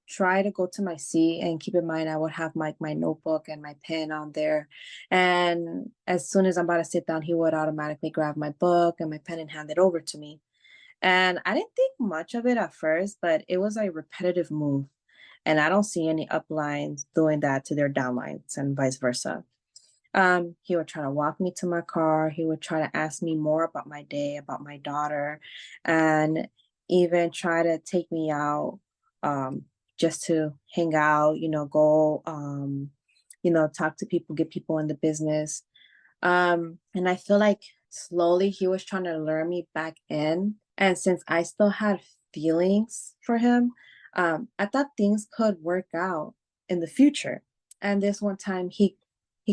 Speaker 2: try to go to my seat, and keep in mind I would have my notebook and my pen on there. And as soon as I'm about to sit down, he would automatically grab my book and my pen and hand it over to me. And I didn't think much of it at first, but it was a repetitive move. And I don't see any uplines doing that to their downlines and vice versa. He would try to walk me to my car. He would try to ask me more about my day, about my daughter, and even try to take me out, um, just to hang out, you know, go, you know, talk to people, get people in the business. And I feel like slowly he was trying to lure me back in. And since I still had feelings for him, I thought things could work out in the future. And this one time he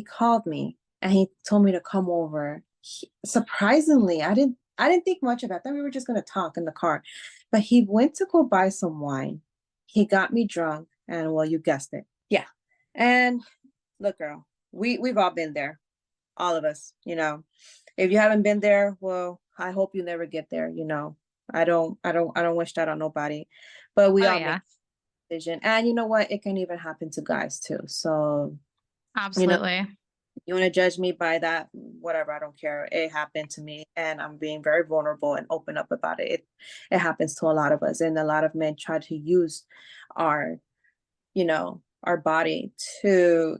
Speaker 2: called me and he told me to come over. Surprisingly, I didn't think much of it. I thought we were just gonna talk in the car. But he went to go buy some wine. He got me drunk, and well, you guessed it. Yeah. And look, girl, we've all been there, all of us, you know. If you haven't been there, well, I hope you never get there, you know. I don't wish that on nobody. But we
Speaker 1: Oh,
Speaker 2: all make
Speaker 1: yeah,
Speaker 2: a decision. And you know what? It can even happen to guys too. So, you know,
Speaker 1: absolutely.
Speaker 2: you want to judge me by that, whatever, I don't care. It happened to me, and I'm being very vulnerable and open up about it. It happens to a lot of us. And a lot of men try to use our, you know, our body to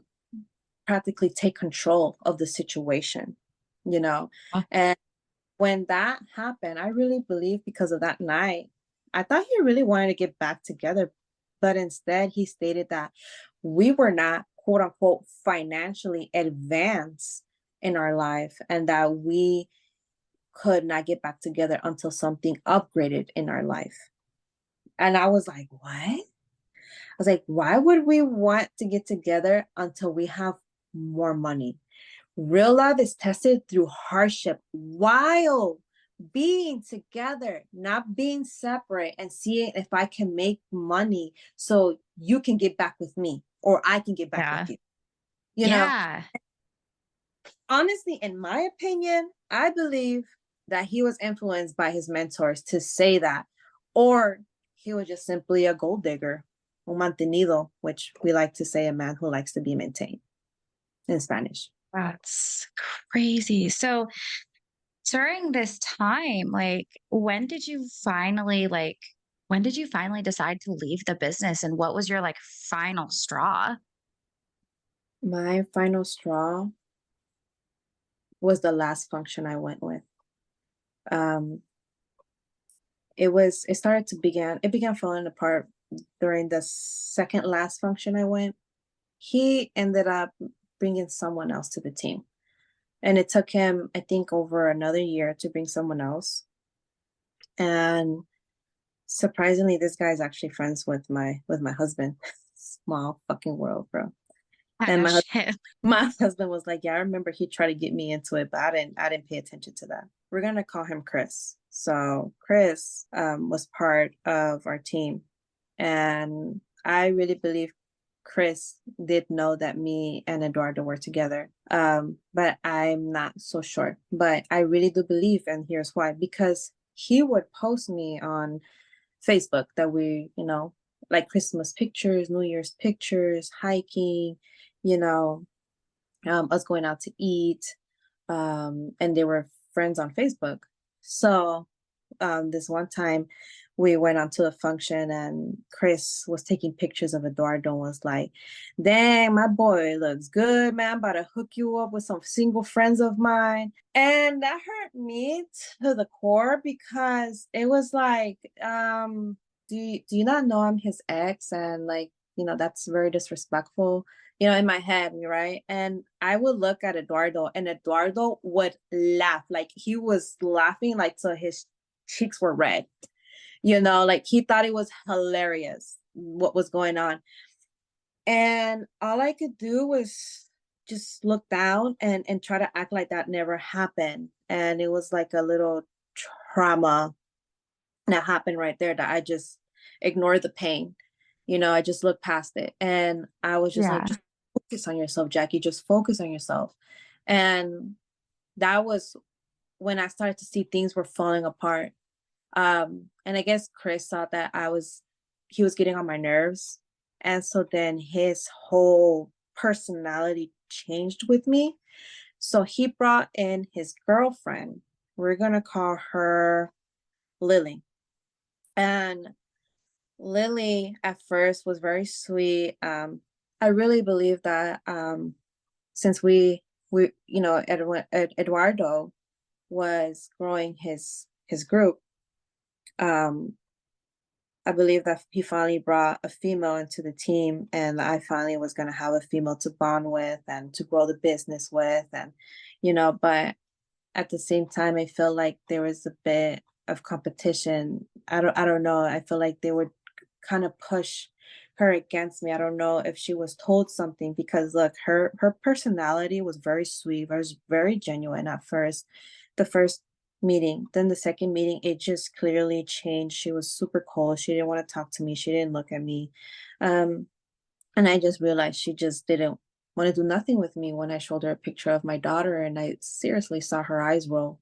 Speaker 2: practically take control of the situation, you know.
Speaker 1: Oh,
Speaker 2: And when that happened, I really believe because of that night, I thought he really wanted to get back together, but instead he stated that we were not, quote unquote, financially advanced in our life, and that we could not get back together until something upgraded in our life. And I was like, what? I was like, why would we want to get together until we have more money? Real love is tested through hardship while being together, not being separate, and seeing if I can make money so you can get back with me or I can get back with
Speaker 1: yeah.
Speaker 2: you. You know,
Speaker 1: Yeah.
Speaker 2: honestly, in my opinion, I believe that he was influenced by his mentors to say that, or he was just simply a gold digger, un mantenido, which we like to say a man who likes to be maintained in Spanish.
Speaker 1: That's crazy. So during this time, like, when did you finally decide to leave the business and what was your like final straw?
Speaker 2: My final straw was the last function I went with. Um, it began falling apart during the second last function I went. He ended up bringing someone else to the team. And it took him, I think, over another year to bring someone else. And surprisingly, this guy's actually friends with my husband. Small fucking world, bro. And
Speaker 1: Oh, shit.
Speaker 2: my husband was like, "Yeah, I remember he tried to get me into it, but I didn't pay attention to that." We're gonna call him Chris. So Chris was part of our team, and I really believe Chris did know that me and Eduardo were together. But I'm not so sure. But I really do believe, and here's why: because he would post me on Facebook that we, you know, like Christmas pictures, New Year's pictures, hiking, you know, us going out to eat, and they were friends on Facebook. So this one time we went on to a function and Chris was taking pictures of Eduardo and was like, dang, my boy looks good, man. I'm about to hook you up with some single friends of mine. And that hurt me to the core because it was like, do you not know I'm his ex? And like, that's very disrespectful, in my head, right? And I would look at Eduardo and Eduardo would laugh. Like he was laughing like so his cheeks were red. Like he thought it was hilarious what was going on. And all I could do was just look down and try to act like that never happened. And it was like a little trauma that happened right there that I just ignored the pain. I just looked past it. And I was just like,
Speaker 1: Yeah.
Speaker 2: just focus on yourself, Jackie. Just focus on yourself. And that was when I started to see things were falling apart. And I guess Chris thought that he was getting on my nerves. And so then his whole personality changed with me. So he brought in his girlfriend. We're going to call her Lily. And Lily at first was very sweet. I really believe that since Eduardo was growing his group, um, I believe that he finally brought a female into the team, and I finally was going to have a female to bond with and to grow the business with, and but at the same time, I feel like there was a bit of competition. I don't know. I feel like they would kind of push her against me. I don't know if she was told something because look, her personality was very sweet, was very genuine at first. The first meeting, then the second meeting, it just clearly changed. She was super cold. She didn't want to talk to me. She didn't look at me. Um, and I just realized she just didn't want to do nothing with me when I showed her a picture of my daughter and I seriously saw her eyes roll.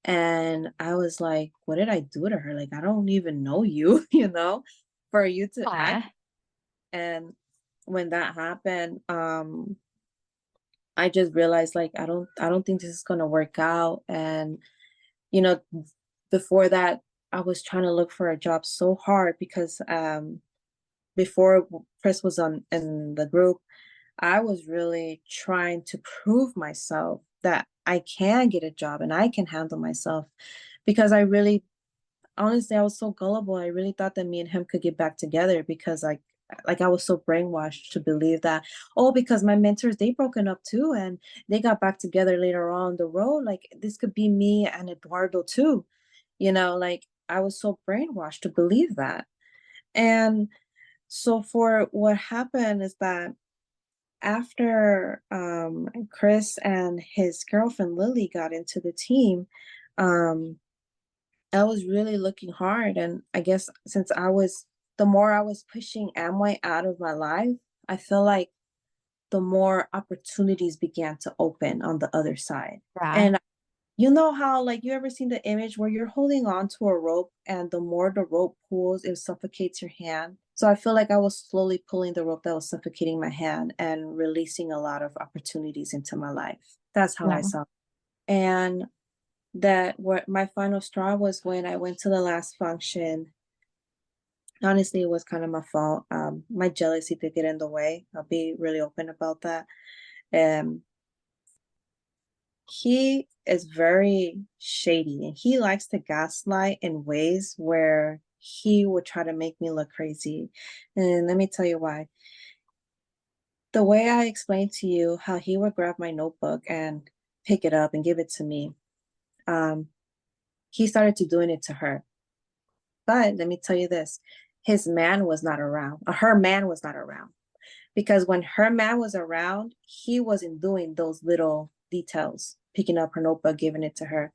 Speaker 2: And I was like, what did I do to her? Like, I don't even know you, for you to act.
Speaker 1: Yeah.
Speaker 2: And when that happened, I just realized like I don't think this is gonna work out. And you know, before that, I was trying to look for a job so hard because before Chris was on in the group, I was really trying to prove myself that I can get a job and I can handle myself because I really honestly I was so gullible. I really thought that me and him could get back together because like I was so brainwashed to believe that, oh, because my mentors they broken up too and they got back together later on the road, like this could be me and Eduardo too. Like I was so brainwashed to believe that. And so for what happened is that after Chris and his girlfriend Lily got into the team, um, I was really looking hard. And I guess since the more I was pushing Amway out of my life, I feel like the more opportunities began to open on the other side.
Speaker 1: Yeah.
Speaker 2: And you know how, like, you ever seen the image where you're holding on to a rope and the more the rope pulls, it suffocates your hand? So I feel like I was slowly pulling the rope that was suffocating my hand and releasing a lot of opportunities into my life. That's how I
Speaker 1: Yeah.
Speaker 2: saw it. And that what my final straw was when I went to the last function. Honestly, it was kind of my fault. My jealousy did get in the way. I'll be really open about that. Um, he is very shady and he likes to gaslight in ways where he would try to make me look crazy. And let me tell you why. The way I explained to you how he would grab my notebook and pick it up and give it to me, um, he started to doing it to her. But let me tell you this, his man was not around, or her man was not around. Because when her man was around, he wasn't doing those little details, picking up her notebook, giving it to her.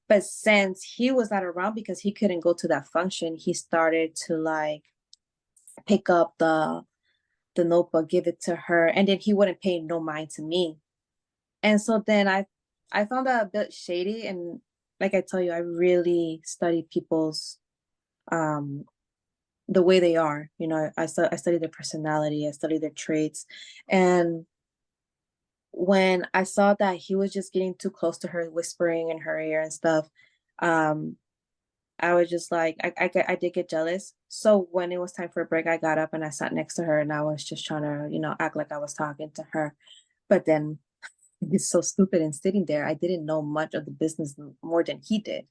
Speaker 2: But since he was not around because he couldn't go to that function, he started to like pick up the notebook, give it to her, and then he wouldn't pay no mind to me. And so then I found that a bit shady. And like I tell you, I really study people's um the way they are. I study their personality, I study their traits. And when I saw that he was just getting too close to her, whispering in her ear and stuff, um, I was just like, I did get jealous. So when it was time for a break, I got up and I sat next to her and I was just trying to, act like I was talking to her. But then it's so stupid and sitting there. I didn't know much of the business more than he did.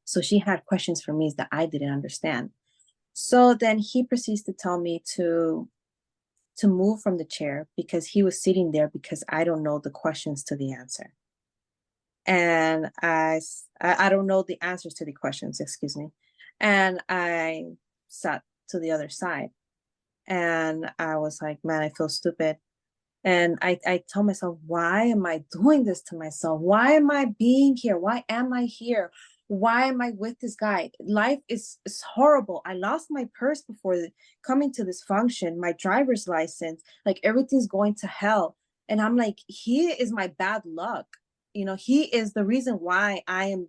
Speaker 2: So she had questions for me that I didn't understand. So then he proceeds to tell me to move from the chair because he was sitting there because I don't know the questions to the answer. And I don't know the answers to the questions, excuse me. And I sat to the other side and I was like, man, I feel stupid. And I tell myself, why am I doing this to myself? Why am I being here? Why am I here? Why am I with this guy? Life is horrible. I lost my purse before coming to this function, my driver's license, like everything's going to hell. And I'm like, he is my bad luck. He is the reason why I'm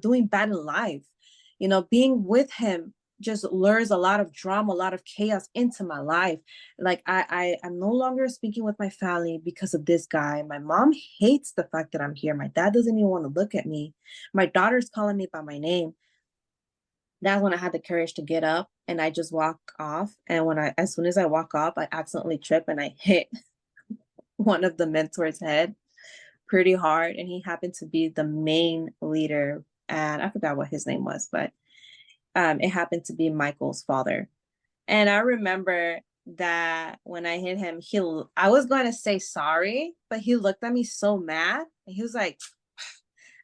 Speaker 2: doing bad in life. Being with him just lures a lot of drama, a lot of chaos into my life. Like I'm no longer speaking with my family because of this guy. My mom hates the fact that I'm here. My dad doesn't even want to look at me. My daughter's calling me by my name. That's when I had the courage to get up and I just walk off. And as soon as I walk off, I accidentally trip and I hit one of the mentors' head pretty hard. And he happened to be the main leader. And I forgot what his name was, but it happened to be Michael's father. And I remember that when I hit him, I was going to say sorry, but he looked at me so mad. And he was like,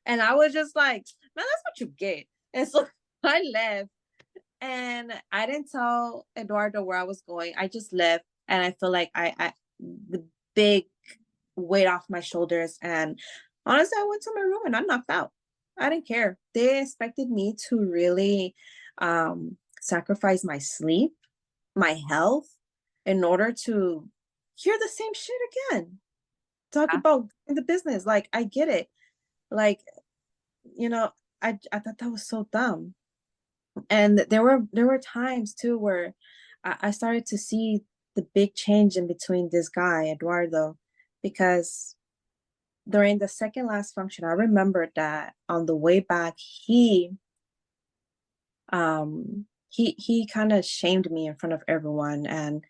Speaker 2: and I was just like, man, that's what you get. And so I left and I didn't tell Eduardo where I was going. I just left. And I feel like the big weight off my shoulders. And honestly, I went to my room and I knocked out. I didn't care. They expected me to really sacrifice my sleep, my health, in order to hear the same shit again. Talk
Speaker 1: Yeah.
Speaker 2: about the business. Like, I get it. Like, you know, I thought that was so dumb. And there were times too where I started to see the big change in between this guy, Eduardo, because during the second last function, I remembered that on the way back, he kind of shamed me in front of everyone. And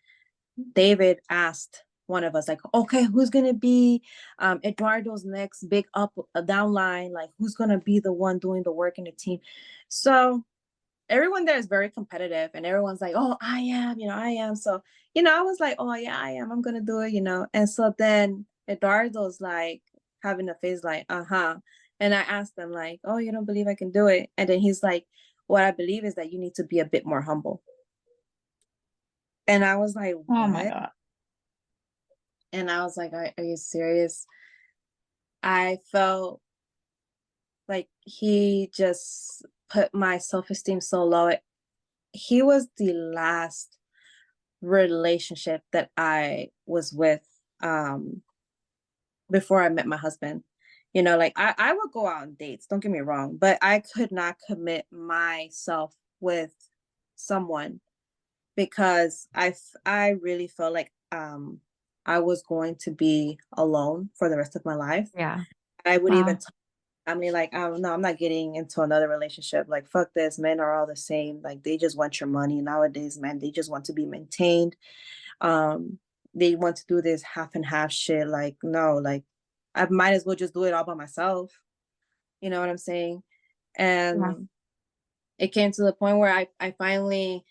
Speaker 2: David asked one of us, like, okay, who's gonna be Eduardo's next big up down line? Like, who's gonna be the one doing the work in the team? So everyone there is very competitive, and everyone's like, oh, I am, I am. So, I was like, oh yeah, I am. I'm gonna do it. And so then Eduardo's like having a face like, uh-huh. And I asked him like, oh, you don't believe I can do it? And then he's like, what I believe is that you need to be a bit more humble. And I was like,
Speaker 1: Oh my
Speaker 2: what?
Speaker 1: God.
Speaker 2: And I was like, are you serious? I felt like he just put my self-esteem so low. He was the last relationship that I was with before I met my husband. Like I would go out on dates, don't get me wrong, but I could not commit myself with someone because I really felt like I was going to be alone for the rest of my life.
Speaker 1: Yeah.
Speaker 2: I would even
Speaker 1: Wow.
Speaker 2: I mean, like, no, I'm not getting into another relationship. Like, fuck this. Men are all the same. Like, they just want your money. Nowadays, man, they just want to be maintained. Um, they want to do this half and half shit. Like, no, like, I might as well just do it all by myself. You know what I'm saying?
Speaker 1: Yeah.
Speaker 2: And it came to the point where I finally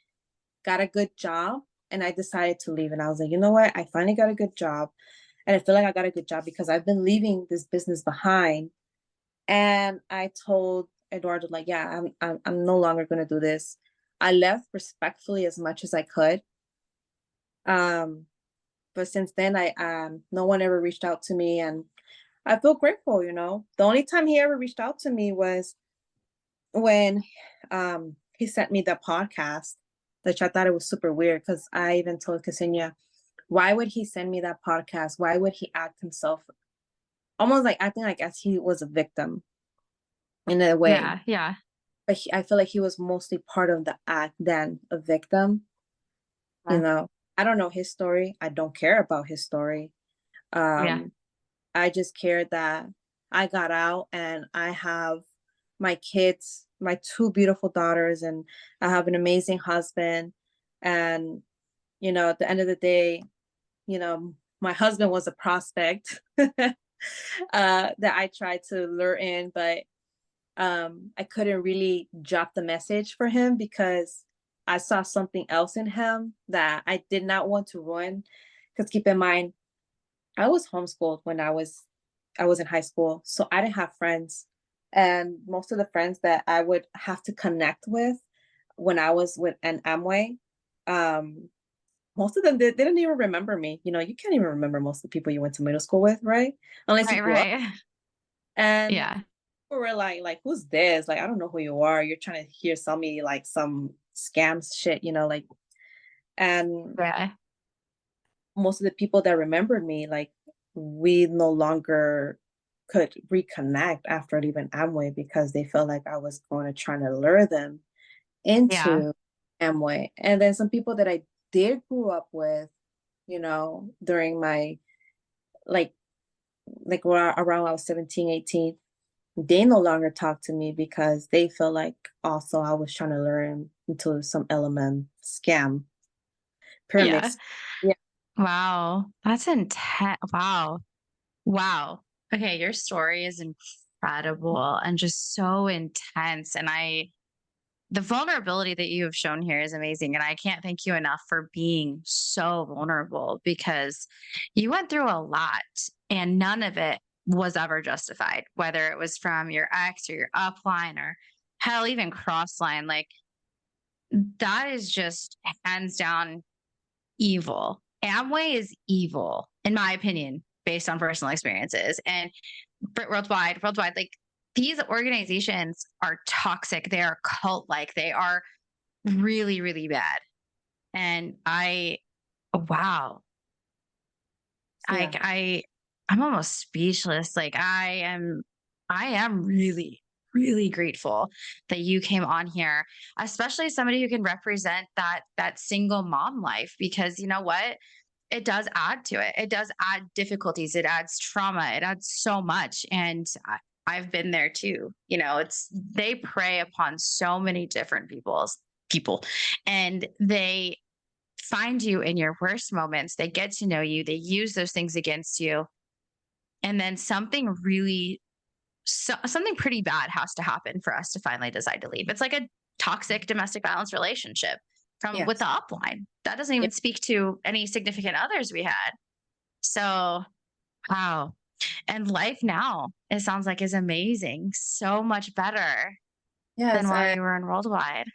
Speaker 2: got a good job and I decided to leave. And I was like, you know what? I finally got a good job. And I feel like I got a good job because I've been leaving this business behind. And I told Eduardo, like, yeah, I'm no longer gonna do this. I left respectfully as much as I could. Um, but since then I no one ever reached out to me and I feel grateful. The only time he ever reached out to me was when he sent me the podcast, which I thought it was super weird because I even told Ksenia, why would he send me that podcast? Why would he act himself almost like acting like as he was a victim in a way?
Speaker 1: Yeah. Yeah.
Speaker 2: But I feel like he was mostly part of the act than a victim. You
Speaker 1: Yeah.
Speaker 2: know, I don't know his story. I don't care about his story.
Speaker 1: Yeah.
Speaker 2: Um, I just care that I got out and I have my kids my two beautiful daughters, and I have an amazing husband. And, at the end of the day, my husband was a prospect that I tried to lure in, but I couldn't really drop the message for him because I saw something else in him that I did not want to ruin. Because keep in mind, I was homeschooled when I was in high school, so I didn't have friends. And most of the friends that I would have to connect with when I was with an Amway, um, most of them they didn't even remember me. You can't even remember most of the people you went to middle school with, right? Unless you
Speaker 1: Right,
Speaker 2: grew up.
Speaker 1: right.
Speaker 2: And
Speaker 1: Yeah.
Speaker 2: people were like, who's this? Like, I don't know who you are. You're trying to hear sell me like some scams shit, like. And
Speaker 1: Yeah.
Speaker 2: most of the people that remembered me, like, we no longer could reconnect after leaving Amway because they felt like I was going to try to lure them
Speaker 1: Yeah.
Speaker 2: into Amway. And then some people that I did grew up with, during my like around I was 17, 18, they no longer talk to me because they feel like also I was trying to lure them into some element scam pyramid.
Speaker 1: Yeah.
Speaker 2: Yeah.
Speaker 1: Wow. That's intense. Wow. Wow. Okay, your story is incredible and just so intense. And the vulnerability that you have shown here is amazing. And I can't thank you enough for being so vulnerable because you went through a lot and none of it was ever justified, whether it was from your ex or your upline or hell, even crossline. Like that is just hands down evil. Amway is evil, in my opinion, based on personal experiences. And worldwide, like these organizations are toxic. They are cult like. They are really, really bad. And wow,
Speaker 2: Yeah.
Speaker 1: I'm almost speechless. Like I am really, really grateful that you came on here, especially somebody who can represent that single mom life, because you know what? It does add to it. It does add difficulties. It adds trauma. It adds so much. And I've been there too. They prey upon so many different people, and they find you in your worst moments. They get to know you. They use those things against you. And then something pretty bad has to happen for us to finally decide to leave. It's like a toxic domestic violence relationship from with
Speaker 2: Yes.
Speaker 1: the upline. That doesn't
Speaker 2: Yeah.
Speaker 1: even speak to any significant others we had. So, wow. And life now, it sounds like, is amazing. So much better than
Speaker 2: Yes.
Speaker 1: while
Speaker 2: I
Speaker 1: you were in worldwide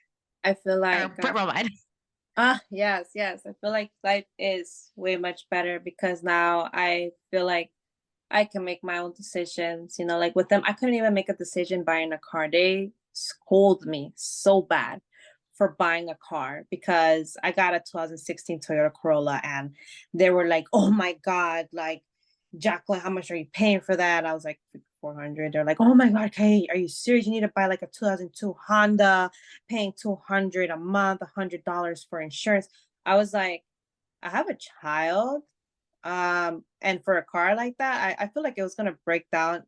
Speaker 2: I feel
Speaker 1: or
Speaker 2: like
Speaker 1: worldwide.
Speaker 2: yes, yes. I feel like life is way much better because now I feel like I can make my own decisions. Like with them, I couldn't even make a decision buying a car. They scold me so bad for buying a car because I got a 2016 Toyota Corolla and they were like, oh my God, like, Jacqueline, how much are you paying for that? I was like, 400. They're like, oh my God, Kate, are you serious? You need to buy like a 2002 Honda, paying 200 a month, $100 for insurance. I was like, I have a child. And for a car like that, I feel like it was gonna break down,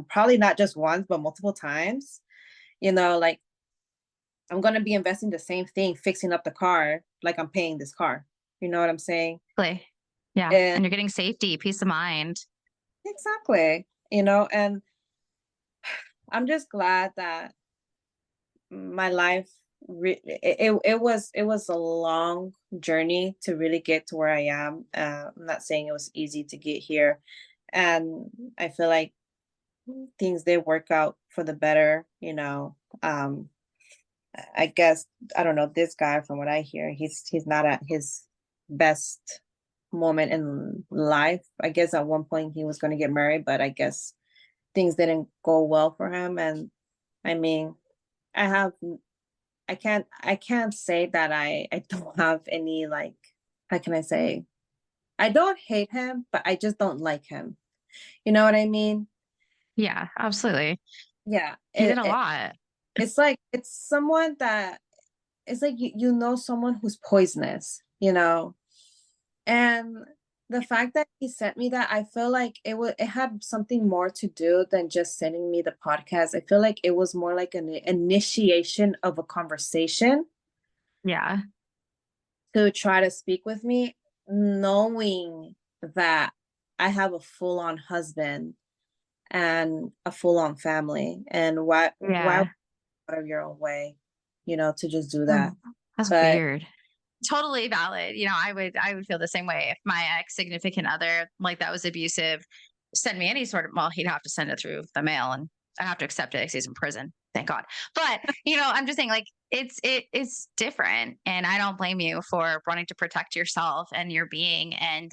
Speaker 2: probably not just once, but multiple times. Like, I'm gonna be investing the same thing, fixing up the car, like I'm paying this car. You know what I'm saying?
Speaker 1: Exactly. Yeah.
Speaker 2: And
Speaker 1: And you're getting safety, peace of mind.
Speaker 2: exactly, and I'm just glad that my life it was a long journey to really get to where I am. I'm not saying it was easy to get here, and I feel like things did work out for the better. I guess, I don't know, this guy, from what I hear, he's not at his best moment in life. I guess at one point he was going to get married, but I guess things didn't go well for him. And I mean, I have I can't say that I don't have any, like, how can I say, I don't hate him, but I just don't like him. You know what I mean?
Speaker 1: Yeah, absolutely.
Speaker 2: Yeah.
Speaker 1: He did a lot.
Speaker 2: It's like it's someone that it's like you know someone who's poisonous, and The fact that he sent me that, I feel like it had something more to do than just sending me the podcast. I feel like it was more like an initiation of a conversation
Speaker 1: Yeah.
Speaker 2: to try to speak with me, knowing that I have a full-on husband and a full-on family, and why
Speaker 1: Yeah.
Speaker 2: out of your own way, to just do
Speaker 1: Mm,
Speaker 2: that.
Speaker 1: that's
Speaker 2: But
Speaker 1: weird. Totally valid. I would feel the same way if my ex significant other like that was abusive, send me any sort of well, he'd have to send it through the mail and I have to accept it 'cause he's in prison. Thank God. But I'm just saying like it's different. And I don't blame you for wanting to protect yourself and your being. And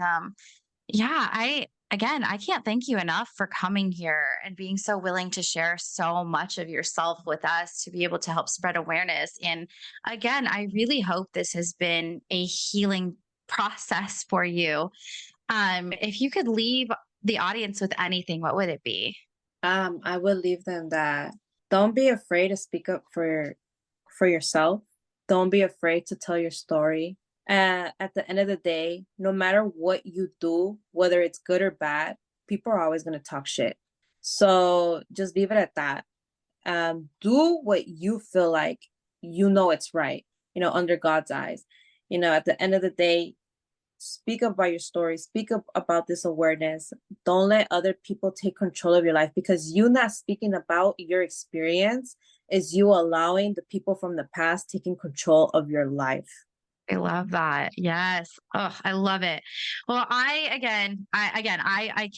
Speaker 1: yeah, I can't thank you enough for coming here and being so willing to share so much of yourself with us to be able to help spread awareness. And again, I really hope this has been a healing process for you. If you could leave the audience with anything, what would it be?
Speaker 2: I would leave them that don't be afraid to speak up for yourself. Don't be afraid to tell your story. At the end of the day, no matter what you do, whether it's good or bad, people are always going to talk shit. So just leave it at that. Do what you feel like it's right, under God's eyes. At the end of the day, speak up about your story, speak up about this awareness. Don't let other people take control of your life, because you not speaking about your experience is you allowing the people from the past taking control of your life.
Speaker 1: I love that. Yes. Oh, I love it. Well, I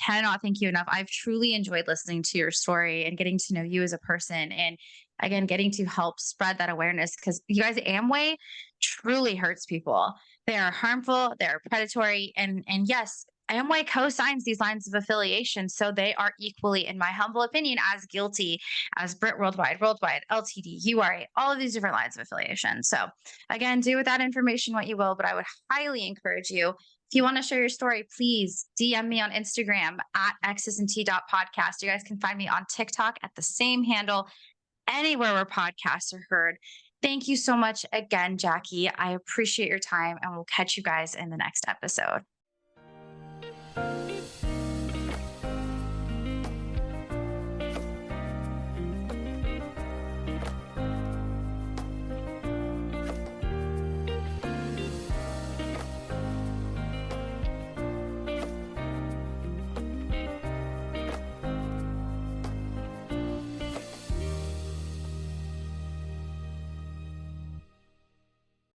Speaker 1: cannot thank you enough. I've truly enjoyed listening to your story and getting to know you as a person, and again, getting to help spread that awareness because you guys, Amway truly hurts people. They are harmful, they're predatory, and yes, Amway co-signs these lines of affiliation, so they are equally, in my humble opinion, as guilty as Brit Worldwide, LTD, URA, all of these different lines of affiliation. So again, do with that information what you will, but I would highly encourage you. If you want to share your story, please DM me on Instagram at exesandt.podcast. You guys can find me on TikTok at the same handle, anywhere where podcasts are heard. Thank you so much again, Jackie. I appreciate your time, and we'll catch you guys in the next episode.